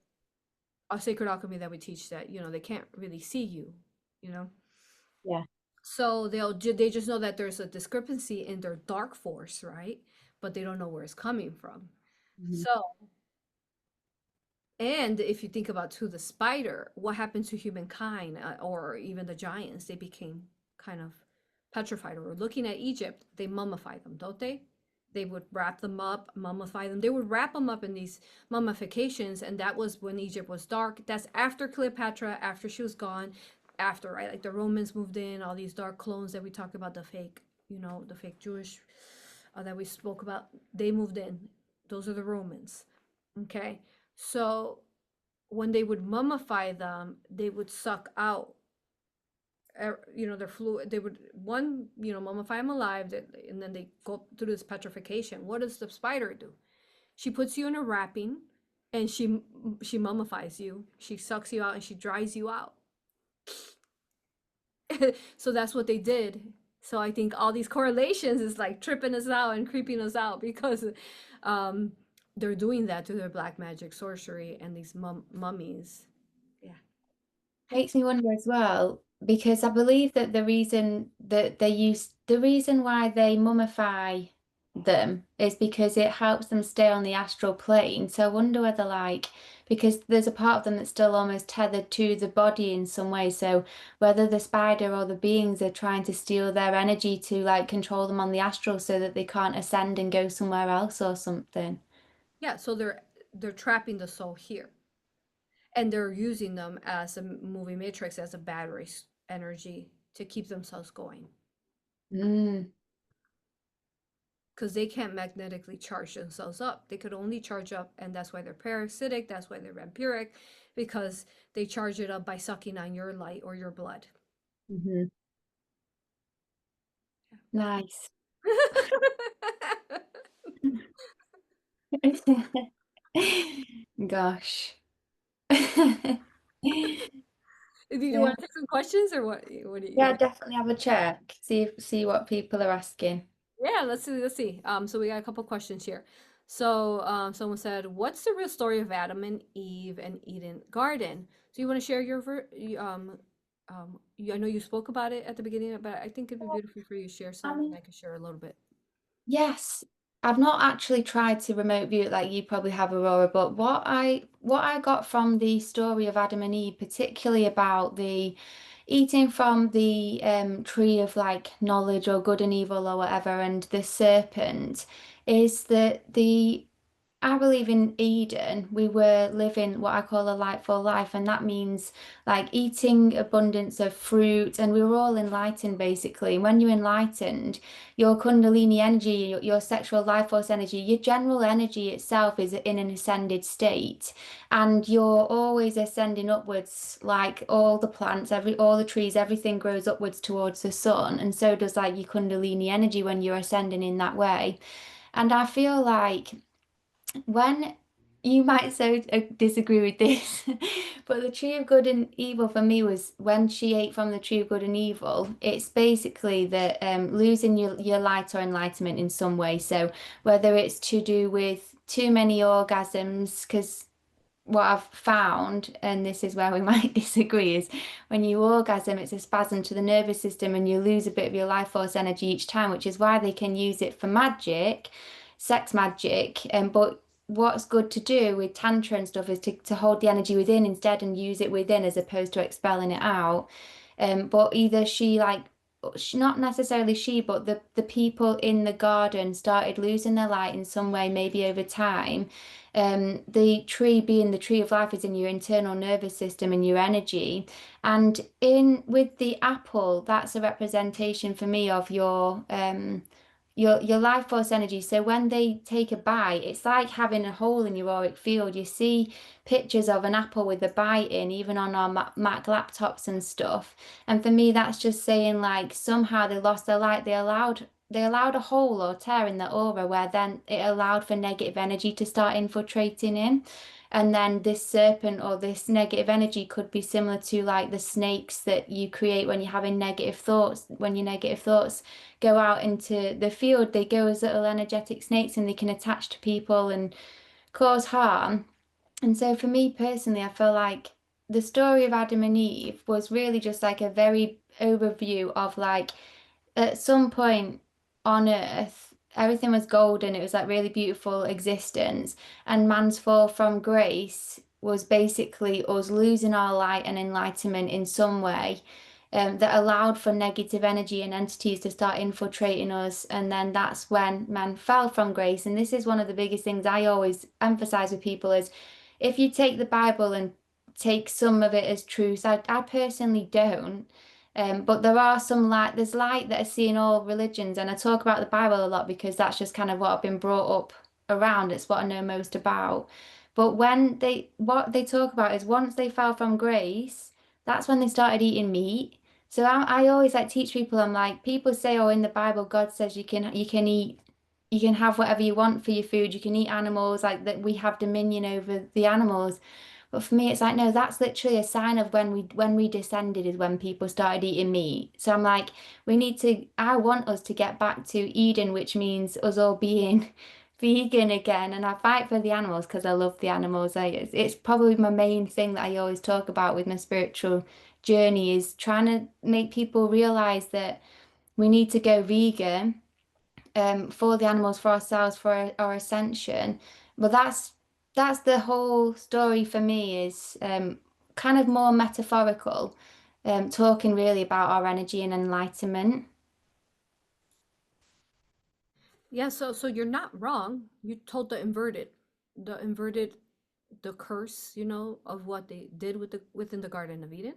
a sacred alchemy that we teach that they can't really see you, you know Yeah. so they just know that there's a discrepancy in their dark force, right? But they don't know where it's coming from. Hmm. So, and if you think about to the spider, what happened to humankind, or even the giants? They became kind of petrified. Or looking at Egypt, they mummified them, don't they? They would wrap them up, mummify them. They would wrap them up in these mummifications, and that was when Egypt was dark. That's after Cleopatra, after she was gone, after, right? Like the Romans moved in, all these dark clones that we talked about, the fake Jewish, that we spoke about, they moved in. Those are the Romans. Okay. So when they would mummify them, they would suck out, their fluid. They would mummify them alive, and then they go through this petrification. What does the spider do? She puts you in a wrapping, and she mummifies you. She sucks you out and she dries you out. So that's what they did. So I think all these correlations is like tripping us out and creeping us out because um, they're doing that to their black magic sorcery and these mummies. Yeah. Makes me wonder as well, because I believe that the reason why they mummify them is because it helps them stay on the astral plane. So I wonder whether, like, because there's a part of them that's still almost tethered to the body in some way. So whether the spider or the beings are trying to steal their energy to like control them on the astral so that they can't ascend and go somewhere else or something. Yeah, so they're trapping the soul here, and they're using them as a moving matrix, as a battery energy to keep themselves going, Mm. because they can't magnetically charge themselves up. They could only charge up, and that's why they're parasitic. That's why they're vampiric, because they charge it up by sucking on your light or your blood. Hmm. Nice. Gosh. Do you Yeah. want to take some questions, or what? What do you? Yeah, definitely have a check. See what people are asking. Yeah, let's see. Let's see. So we got a couple questions here. So, someone said, "What's the real story of Adam and Eve and Eden Garden?" So you want to share your I know you spoke about it at the beginning, but I think it'd be beautiful for you to share I some, and mean, I could share a little bit. yes, I've not actually tried to remote view it like you probably have, Aurora, but what I got from the story of Adam and Eve, particularly about the eating from the tree of like knowledge or good and evil or whatever, and the serpent, is that the I believe in Eden, we were living what I call a lightful life, and that means like eating abundance of fruit, and we were all enlightened basically. And when you're enlightened, your Kundalini energy, your sexual life force energy, your general energy itself is in an ascended state, and you're always ascending upwards, like all the plants, all the trees, everything grows upwards towards the sun, and so does like your Kundalini energy when you're ascending in that way. And I feel like when you might so disagree with this, but the tree of good and evil for me was when she ate from the tree of good and evil. It's basically that losing your light or enlightenment in some way. So whether it's to do with too many orgasms, because what I've found, and this is where we might disagree, is when you orgasm, it's a spasm to the nervous system and you lose a bit of your life force energy each time, which is why they can use it for magic, sex magic. But what's good to do with Tantra and stuff is to hold the energy within instead and use it within as opposed to expelling it out. But either not necessarily she, but the people in the garden started losing their light in some way, maybe over time. The tree being the tree of life is in your internal nervous system and your energy. And in with the apple, that's a representation for me of your life force energy. So when they take a bite, it's like having a hole in your auric field. You see pictures of an apple with a bite in, even on our Mac laptops and stuff. And for me, that's just saying like somehow they lost their light. They allowed a hole or tear in the aura where then it allowed for negative energy to start infiltrating in. And then this serpent or this negative energy could be similar to like the snakes that you create when you're having negative thoughts. When your negative thoughts go out into the field, they go as little energetic snakes and they can attach to people and cause harm. And so for me personally, I feel like the story of Adam and Eve was really just like a very overview of like at some point on Earth, everything was golden. It was like really beautiful existence. And man's fall from grace was basically us losing our light and enlightenment in some way. That allowed for negative energy and entities to start infiltrating us. And then that's when man fell from grace. And this is one of the biggest things I always emphasize with people is if you take the Bible and take some of it as truth, I personally don't. But there are some light, there's light that I see in all religions, and I talk about the Bible a lot because that's just kind of what I've been brought up around. It's what I know most about. But what they talk about is once they fell from grace, that's when they started eating meat. So I always like teach people, I'm like, people say, oh, in the Bible, God says you can eat, you can have whatever you want for your food, you can eat animals, like that we have dominion over the animals. But for me, it's like, no, that's literally a sign of when we descended is when people started eating meat. So I'm like, I want us to get back to Eden, which means us all being vegan again. And I fight for the animals because I love the animals. Like it's probably my main thing that I always talk about with my spiritual journey is trying to make people realize that we need to go vegan for the animals, for ourselves, for our ascension. But that's the whole story for me is kind of more metaphorical, talking really about our energy and enlightenment. Yeah, so you're not wrong. You told the inverted, the curse, of what they did within the Garden of Eden.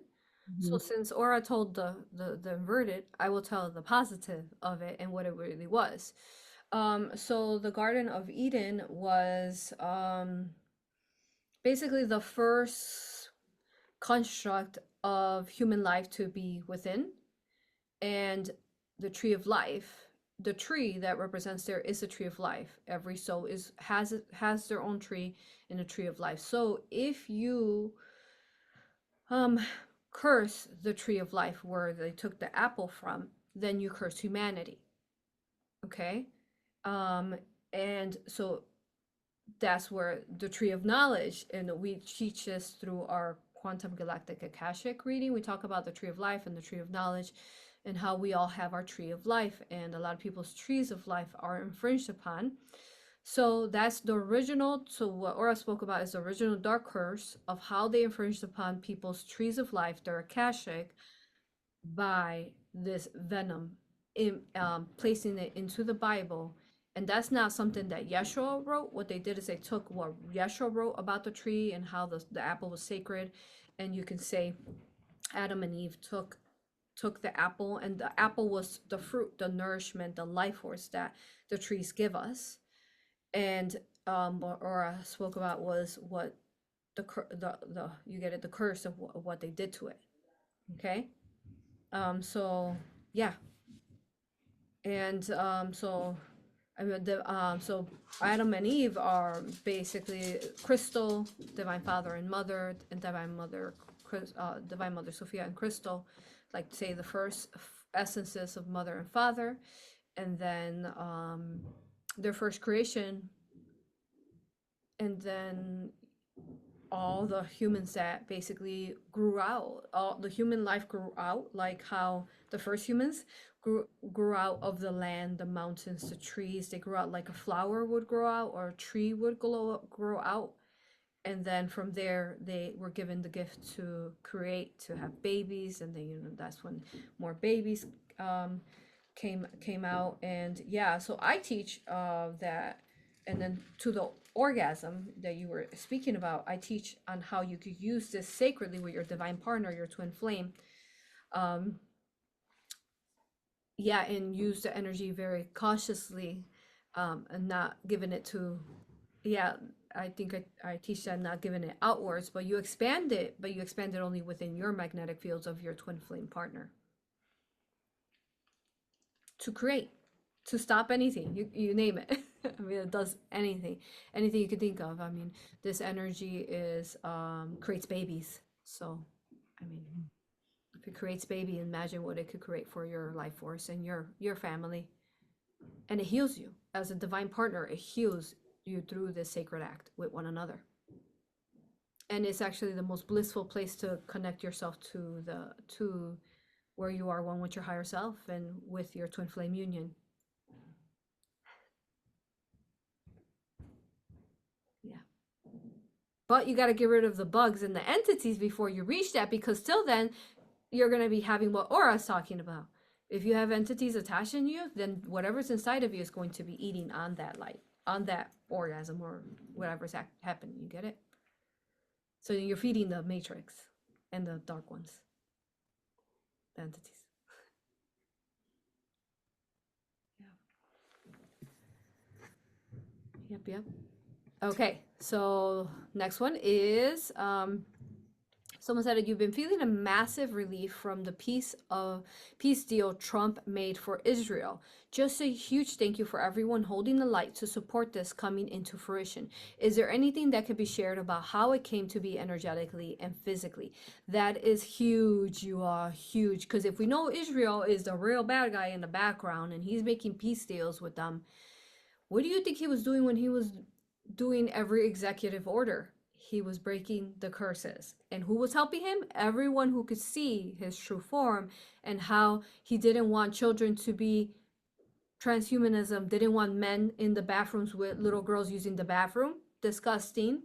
So Mhm. since Aura told the inverted, I will tell the positive of it and what it really was. So the Garden of Eden was basically the first construct of human life to be within, and the tree of life, the tree that represents there is a tree of life. Every soul has their own tree in a tree of life. So if you um curse the tree of life where they took the apple from, then you curse humanity. Okay. um and so that's where the tree of knowledge, and we teach this through our quantum galactic akashic reading. We talk about the tree of life and the tree of knowledge and how we all have our tree of life, and a lot of people's trees of life are infringed upon. So that's the original. So what Aura spoke about is the original dark curse of how they infringed upon people's trees of life, their akashic, by this venom, placing it into the Bible And that's not something that Yeshua wrote. What they did is they took what Yeshua wrote about the tree and how the apple was sacred. And you can say Adam and Eve took the apple, and the apple was the fruit, the nourishment, the life force that the trees give us. And what Aura spoke about was what the you get it, the curse of what they did to it. Okay. So yeah. And so I mean so Adam and Eve are basically Crystal, Divine Father and Mother, and Divine Mother Sophia and Crystal, like say the first essences of Mother and Father, and then their first creation, and then all the humans that basically grew out, all the human life grew out, like how the first humans grew out of the land, the mountains, the trees. They grew out like a flower would grow out, or a tree would grow out. And then from there, they were given the gift to create, to have babies, and then that's when more babies came out. And yeah, so I teach that, and then to the orgasm that you were speaking about, I teach on how you could use this sacredly with your divine partner, your twin flame. Yeah, and use the energy very cautiously, and not giving it to, yeah, I think I teach that, not giving it outwards, but you expand it, only within your magnetic fields of your twin flame partner. To create, to stop anything, you name it. I mean, it does anything you could think of. I mean, this energy is creates babies. So, I mean, if it creates baby, imagine what it could create for your life force and your family. And it heals you as a divine partner. It heals you through this sacred act with one another. And it's actually the most blissful place to connect yourself to where you are one with your higher self and with your twin flame union. Yeah. But you got to get rid of the bugs and the entities before you reach that, because till then, you're going to be having what Aura's talking about. If you have entities attached in you, then whatever's inside of you is going to be eating on that light, on that orgasm, or whatever's happening. You get it? So you're feeding the matrix and the dark ones, the entities. Yeah. Yep. Okay, so next one is someone said that you've been feeling a massive relief from the peace deal Trump made for Israel. Just a huge thank you for everyone holding the light to support this coming into fruition. Is there anything that could be shared about how it came to be energetically and physically? That is huge, you are huge. Because if we know Israel is the real bad guy in the background and he's making peace deals with them, what do you think he was doing when he was doing every executive order? He was breaking the curses. And who was helping him? Everyone who could see his true form, and how he didn't want children to be transhumanism, didn't want men in the bathrooms with little girls using the bathroom. Disgusting.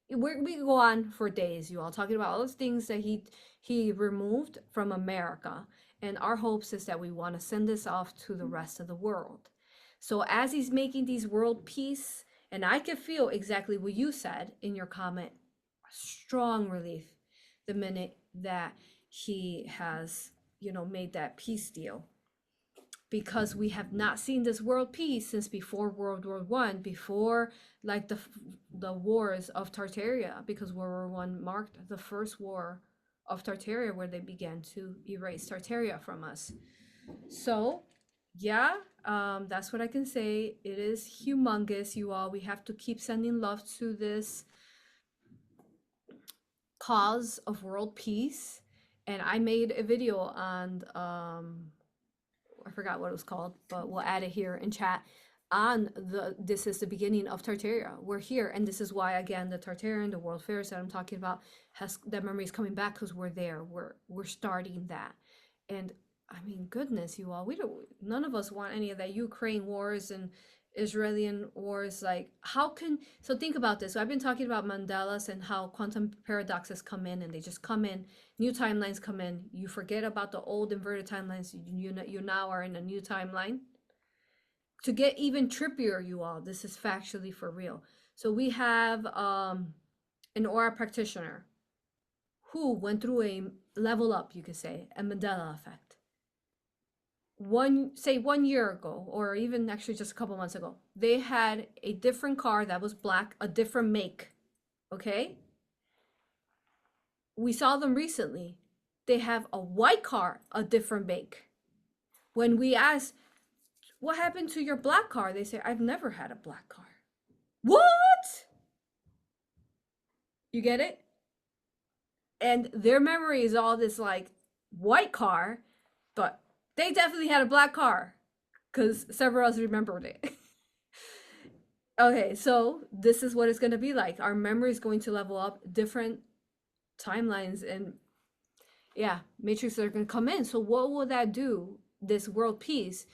We go on for days, you all, talking about all those things that he removed from America. And our hopes is that we want to send this off to the rest of the world. So as he's making these world peace, and I can feel exactly what you said in your comment, strong relief the minute that he has, made that peace deal. Because we have not seen this world peace since before World War I, before like the wars of Tartaria, because World War I marked the first war of Tartaria, where they began to erase Tartaria from us. So yeah, that's what I can say. It is humongous, you all. We have to keep sending love to this cause of world peace. And I made a video on I forgot what it was called, but we'll add it here in chat, on this is the beginning of Tartaria. We're here, and this is why, again, the Tartarian, the World Fairs that I'm talking about, that memory is coming back, because we're there. We're starting that. And I mean, goodness, you all, none of us want any of that Ukraine wars and Israeli wars. Like, so think about this. So I've been talking about Mandalas and how quantum paradoxes come in, and they just come in, new timelines come in. You forget about the old inverted timelines. You now are in a new timeline. to get even trippier, you all, this is factually for real. So we have an aura practitioner who went through a level up, you could say, a Mandela effect. 1 year ago, or even actually just a couple months ago, they had a different car that was black, a different make. Okay? We saw them recently. They have a white car, a different make. When we asked, what happened to your black car? They say, I've never had a black car. What? You get it? And their memory is all this like white car, but they definitely had a black car because several of us remembered it. Okay, so this is what it's going to be like. Our memory is going to level up, different timelines, and yeah, matrices are going to come in. So what will that do? This world peace,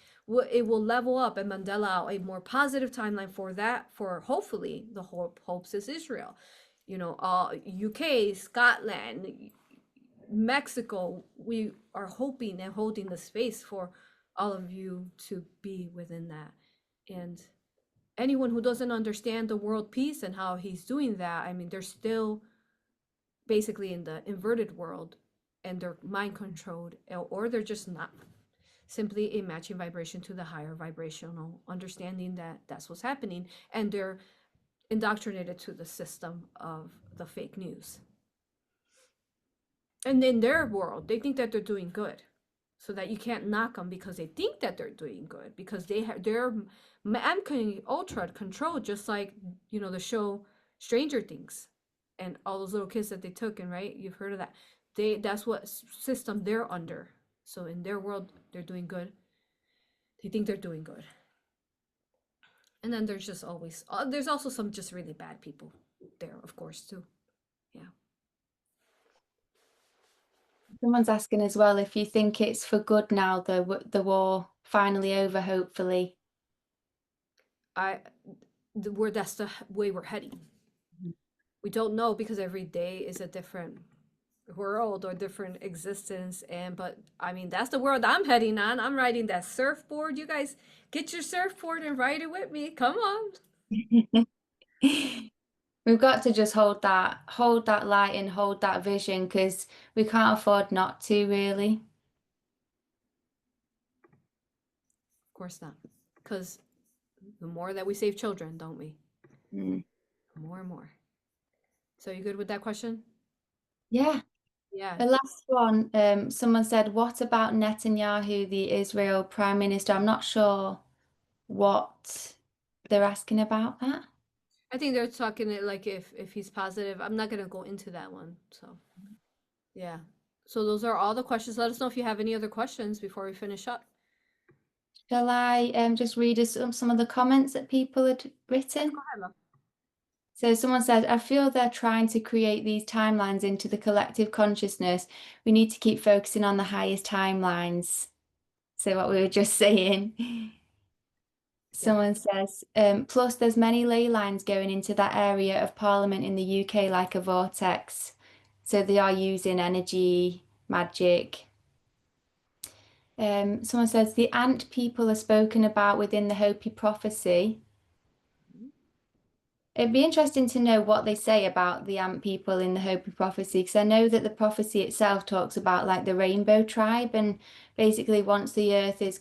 it will level up and Mandela out a more positive timeline for that, for hopefully the hopes is Israel, you know, UK, Scotland, Mexico. We are hoping and holding the space for all of you to be within that. And anyone who doesn't understand the world peace and how he's doing that, I mean, they're still basically in the inverted world and they're mind controlled, or they're just not simply a matching vibration to the higher vibrational understanding that that's what's happening, and they're indoctrinated to the system of the fake news. And in their world, they think that they're doing good, so that you can't knock them because they think that they're doing good, because they're ultra controlled, just like, you know, the show Stranger Things and all those little kids that they took, and right, you've heard of that. That's what system they're under. So in their world, they're doing good. They think they're doing good. And then there's just always, there's also some just really bad people there, of course, too. Yeah. Someone's asking as well if you think it's for good now, the war finally over, hopefully. That's the way we're heading. We don't know, because every day is a different world or different existence, but I mean, that's the world I'm heading on. I'm riding that surfboard. You guys get your surfboard and ride it with me. Come on. We've got to just hold that light and hold that vision, because we can't afford not to, really. Of course not, because the more that we save children, don't we? More and more. So you good with that question? Yeah. Yeah. The last one, someone said, what about Netanyahu, the Israel Prime Minister? I'm not sure what they're asking about that. I think they're talking it like if he's positive. I'm not gonna go into that one. So yeah. So those are all the questions. Let us know if you have any other questions before we finish up. Shall I just read us some of the comments that people had written? Go ahead, love. So someone said, I feel they're trying to create these timelines into the collective consciousness. We need to keep focusing on the highest timelines. So what we were just saying. Someone says, plus there's many ley lines going into that area of Parliament in the UK like a vortex. So they are using energy, magic. Someone says the ant people are spoken about within the Hopi prophecy. It'd be interesting to know what they say about the ant people in the Hopi prophecy, because I know that the prophecy itself talks about like the rainbow tribe, and basically once the earth is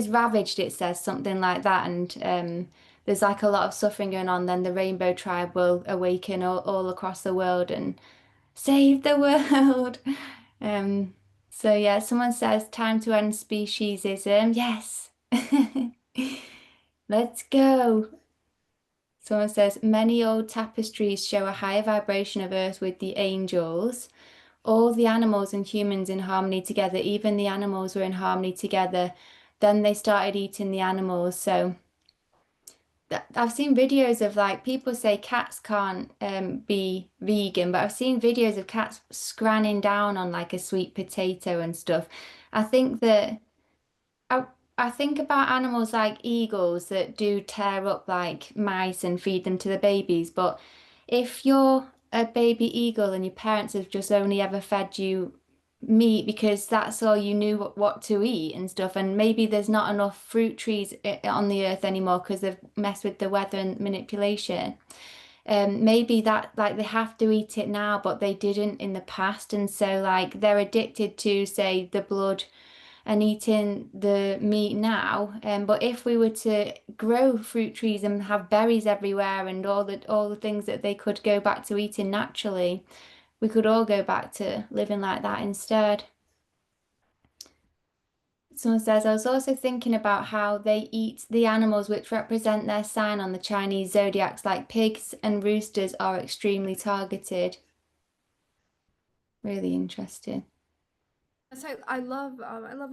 ravaged, it says something like that, and there's like a lot of suffering going on, then the rainbow tribe will awaken all across the world and save the world. So yeah, someone says time to end speciesism. Yes. Let's go. Someone says many old tapestries show a higher vibration of earth with the angels. All the animals and humans in harmony together, even the animals were in harmony together. Then they started eating the animals. So I've seen videos of like people say cats can't be vegan, but I've seen videos of cats scranning down on like a sweet potato and stuff. I think that I think about animals like eagles that do tear up like mice and feed them to the babies, but if you're a baby eagle and your parents have just only ever fed you meat because that's all you knew what to eat and stuff. And maybe there's not enough fruit trees on the earth anymore because they've messed with the weather and manipulation. Maybe that like they have to eat it now, but they didn't in the past, and so like they're addicted to say the blood and eating the meat now. But if we were to grow fruit trees and have berries everywhere and all the things that they could go back to eating naturally, we could all go back to living like that instead. Someone says, I was also thinking about how they eat the animals which represent their sign on the Chinese zodiacs, like pigs and roosters are extremely targeted. Really interesting. Yes, I love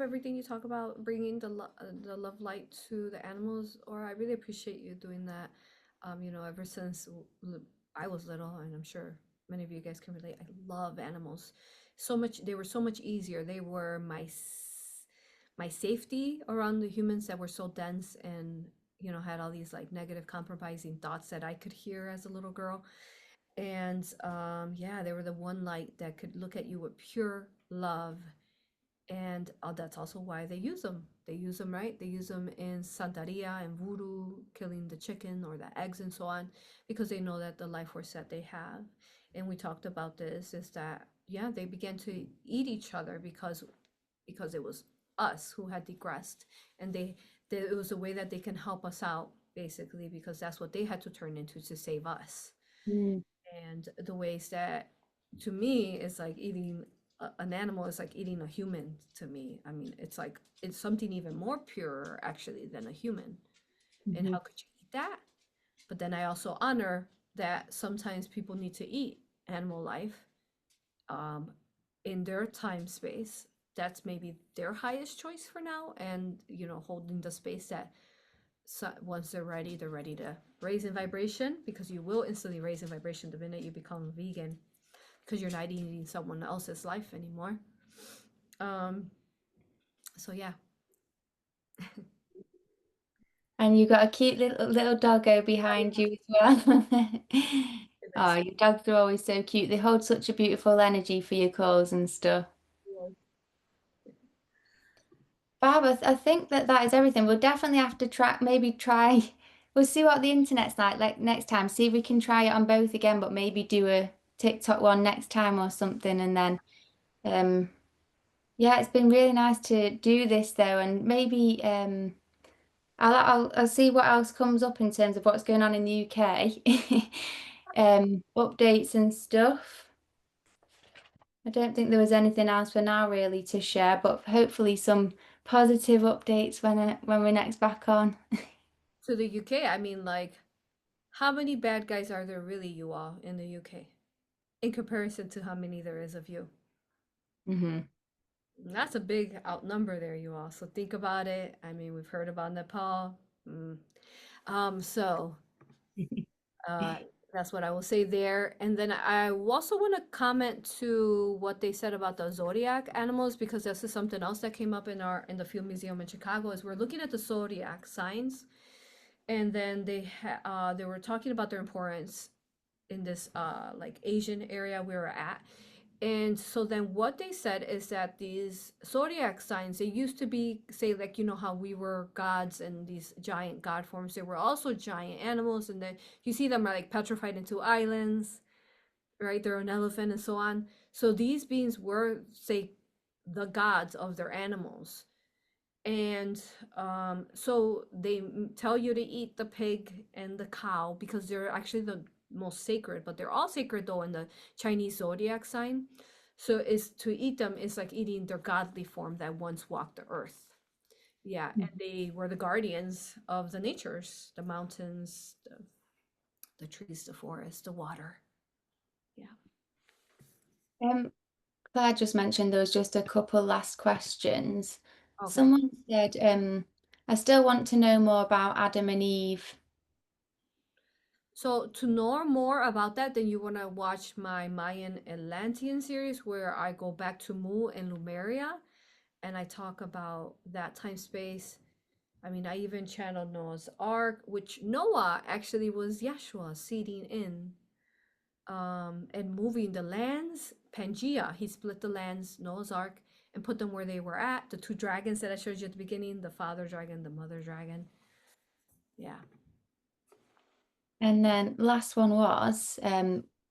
everything you talk about bringing the love light to the animals. Or I really appreciate you doing that. Ever since I was little, and I'm sure many of you guys can relate. I love animals so much. They were so much easier. They were my safety around the humans that were so dense and had all these like negative compromising thoughts that I could hear as a little girl. And yeah, they were the one light that could look at you with pure love. And that's also why they use them. They use them, right? They use them in Santeria and voodoo, killing the chicken or the eggs and so on, because they know that the life force that they have. And we talked about this is that, yeah, they began to eat each other because it was us who had digressed. And it was a way that they can help us out, basically, because that's what they had to turn into to save us. Mm. And the ways that, to me, is like eating an animal is like eating a human to me. I mean, it's like it's something even more pure actually than a human. And Mhm. how could you eat that? But then I also honor that sometimes people need to eat animal life um, in their time space. That's maybe their highest choice for now, and holding the space that, so once they're ready to raise in vibration, because you will instantly raise in vibration the minute you become vegan, because you're not eating someone else's life anymore. Um, so yeah, And you got a cute little doggo behind you as well. Oh, there's your dogs are always so cute. They hold such a beautiful energy for your calls and stuff. Fab, I think that that is everything. We'll definitely have to try. We'll see what the internet's like next time. See if we can try it on both again, but maybe do a TikTok one next time or something. And then, um, yeah, it's been really nice to do this though, and maybe I'll see what else comes up in terms of what's going on in the UK, updates and stuff. I don't think there was anything else for now really to share, but hopefully some positive updates when we're next back on. to the UK. I mean, like, how many bad guys are there really, you all, in the UK, in comparison to how many there is of you? Hmm. That's a big outnumber there, you all. So think about it. I mean, we've heard about Nepal. Mm. So uh, that's what I will say there. And then I also want to comment to what they said about the zodiac animals, because this is something else that came up in the Field Museum in Chicago. Is we're looking at the zodiac signs, and then they were talking about their importance in this like Asian area we were at. And so then what they said is that these zodiac signs, they used to be, say, like, how we were gods and these giant god forms, they were also giant animals. And then you see them are like petrified into islands, right? They're an elephant and so on. So these beings were, say, the gods of their animals. And so they tell you to eat the pig and the cow because they're actually the most sacred, but they're all sacred though in the Chinese zodiac sign. So is to eat them is like eating their godly form that once walked the earth. Yeah, and they were the guardians of the natures, the mountains, the trees, the forest, the water. Yeah. Um, Claire just mentioned there was just a couple last questions. Okay. Someone said, I still want to know more about Adam and Eve. So to know more about that, then you want to watch my Mayan Atlantean series where I go back to Mu and Lumeria and I talk about that time space. I mean, I even channeled Noah's Ark, which Noah actually was Yeshua seeding in. and moving the lands. Pangea, he split the lands, Noah's Ark, and put them where they were at. The two dragons that I showed you at the beginning, the father dragon, the mother dragon. Yeah. And then last one was,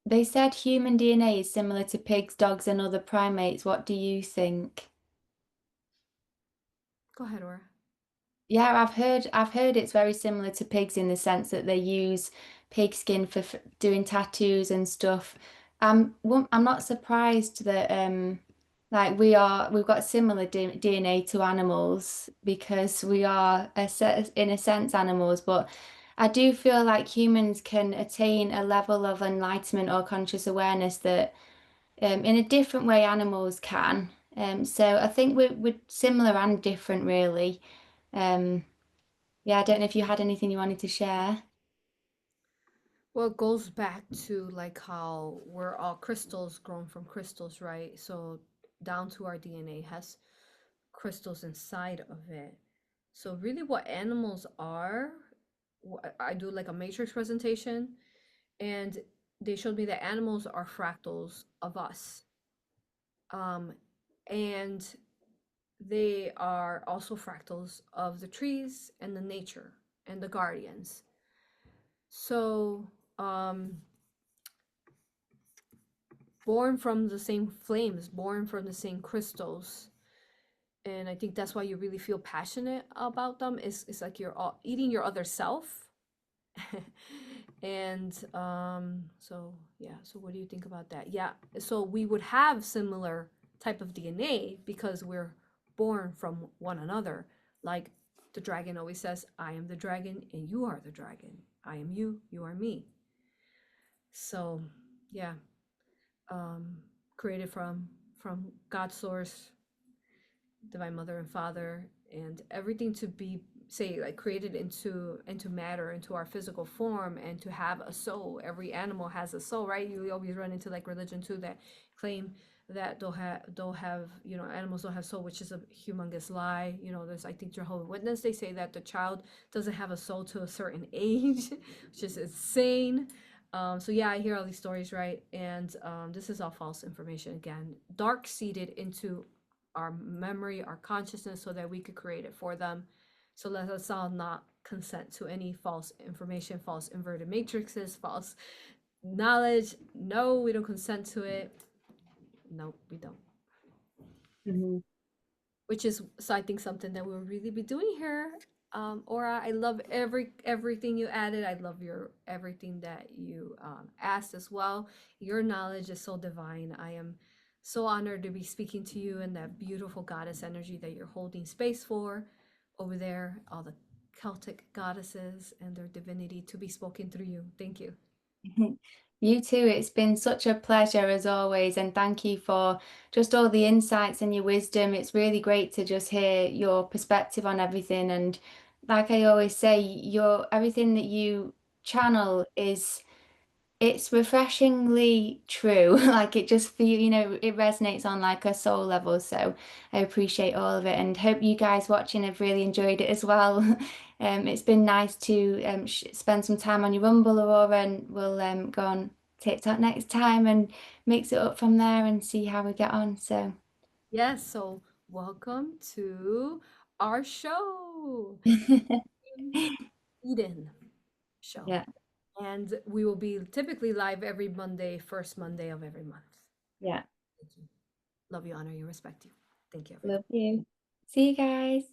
they said human DNA is similar to pigs, dogs, and other primates. What do you think? Go ahead, Aura. Yeah, I've heard it's very similar to pigs in the sense that they use pig skin for doing tattoos and stuff. I'm not surprised that like we've got similar DNA to animals because we are in a sense animals, but I do feel like humans can attain a level of enlightenment or conscious awareness that in a different way animals can. So I think we're similar and different really. Um, yeah, I don't know if you had anything you wanted to share. Well, it goes back to like how we're all crystals grown from crystals, right? So down to our DNA has crystals inside of it. So really what animals are, I do like a matrix presentation, and they showed me that animals are fractals of us. Um, and they are also fractals of the trees and the nature and the guardians. So, born from the same flames, born from the same crystals. And I think that's why you really feel passionate about them. It's like you're all eating your other self. And so yeah, so what do you think about that? Yeah, so we would have similar type of DNA because we're born from one another. Like the dragon always says, I am the dragon and you are the dragon. I am you, you are me. So yeah, um created from God's source, divine mother and father, and everything to be, say, like created into matter, into our physical form, and to have a soul. Every animal has a soul, right? You always run into like religion too that claim that don't have, animals don't have soul, which is a humongous lie. There's, I think, Jehovah's Witness, they say that the child doesn't have a soul to a certain age, which is insane. So yeah, I hear all these stories, right? And this is all false information, again, dark seeded into our memory, our consciousness, so that we could create it for them. So let us all not consent to any false information, false inverted matrices, false knowledge. No, we don't consent to it. No, we don't. Mhm. Which is, so I think, something that we'll really be doing here. Aura, I love everything you added. I love your everything that you asked as well. Your knowledge is so divine. I am so honored to be speaking to you and that beautiful goddess energy that you're holding space for over there. All the Celtic goddesses and their divinity to be spoken through you. Thank you. You too. It's been such a pleasure as always, and thank you for just all the insights and your wisdom. It's really great to just hear your perspective on everything. And like I always say, your everything that you channel is it's refreshingly true. Like it just it resonates on like a soul level. So I appreciate all of it and hope you guys watching have really enjoyed it as well. It's been nice to spend some time on your Rumble, Aurora, and we'll go on TikTok next time and mix it up from there and see how we get on. So Yes, so welcome to our show, Eden show. yeah, And we will be typically live every Monday, first Monday of every month. yeah. Thank you. Love you, honor you, respect you. Thank you, everyone. Love you. See you guys.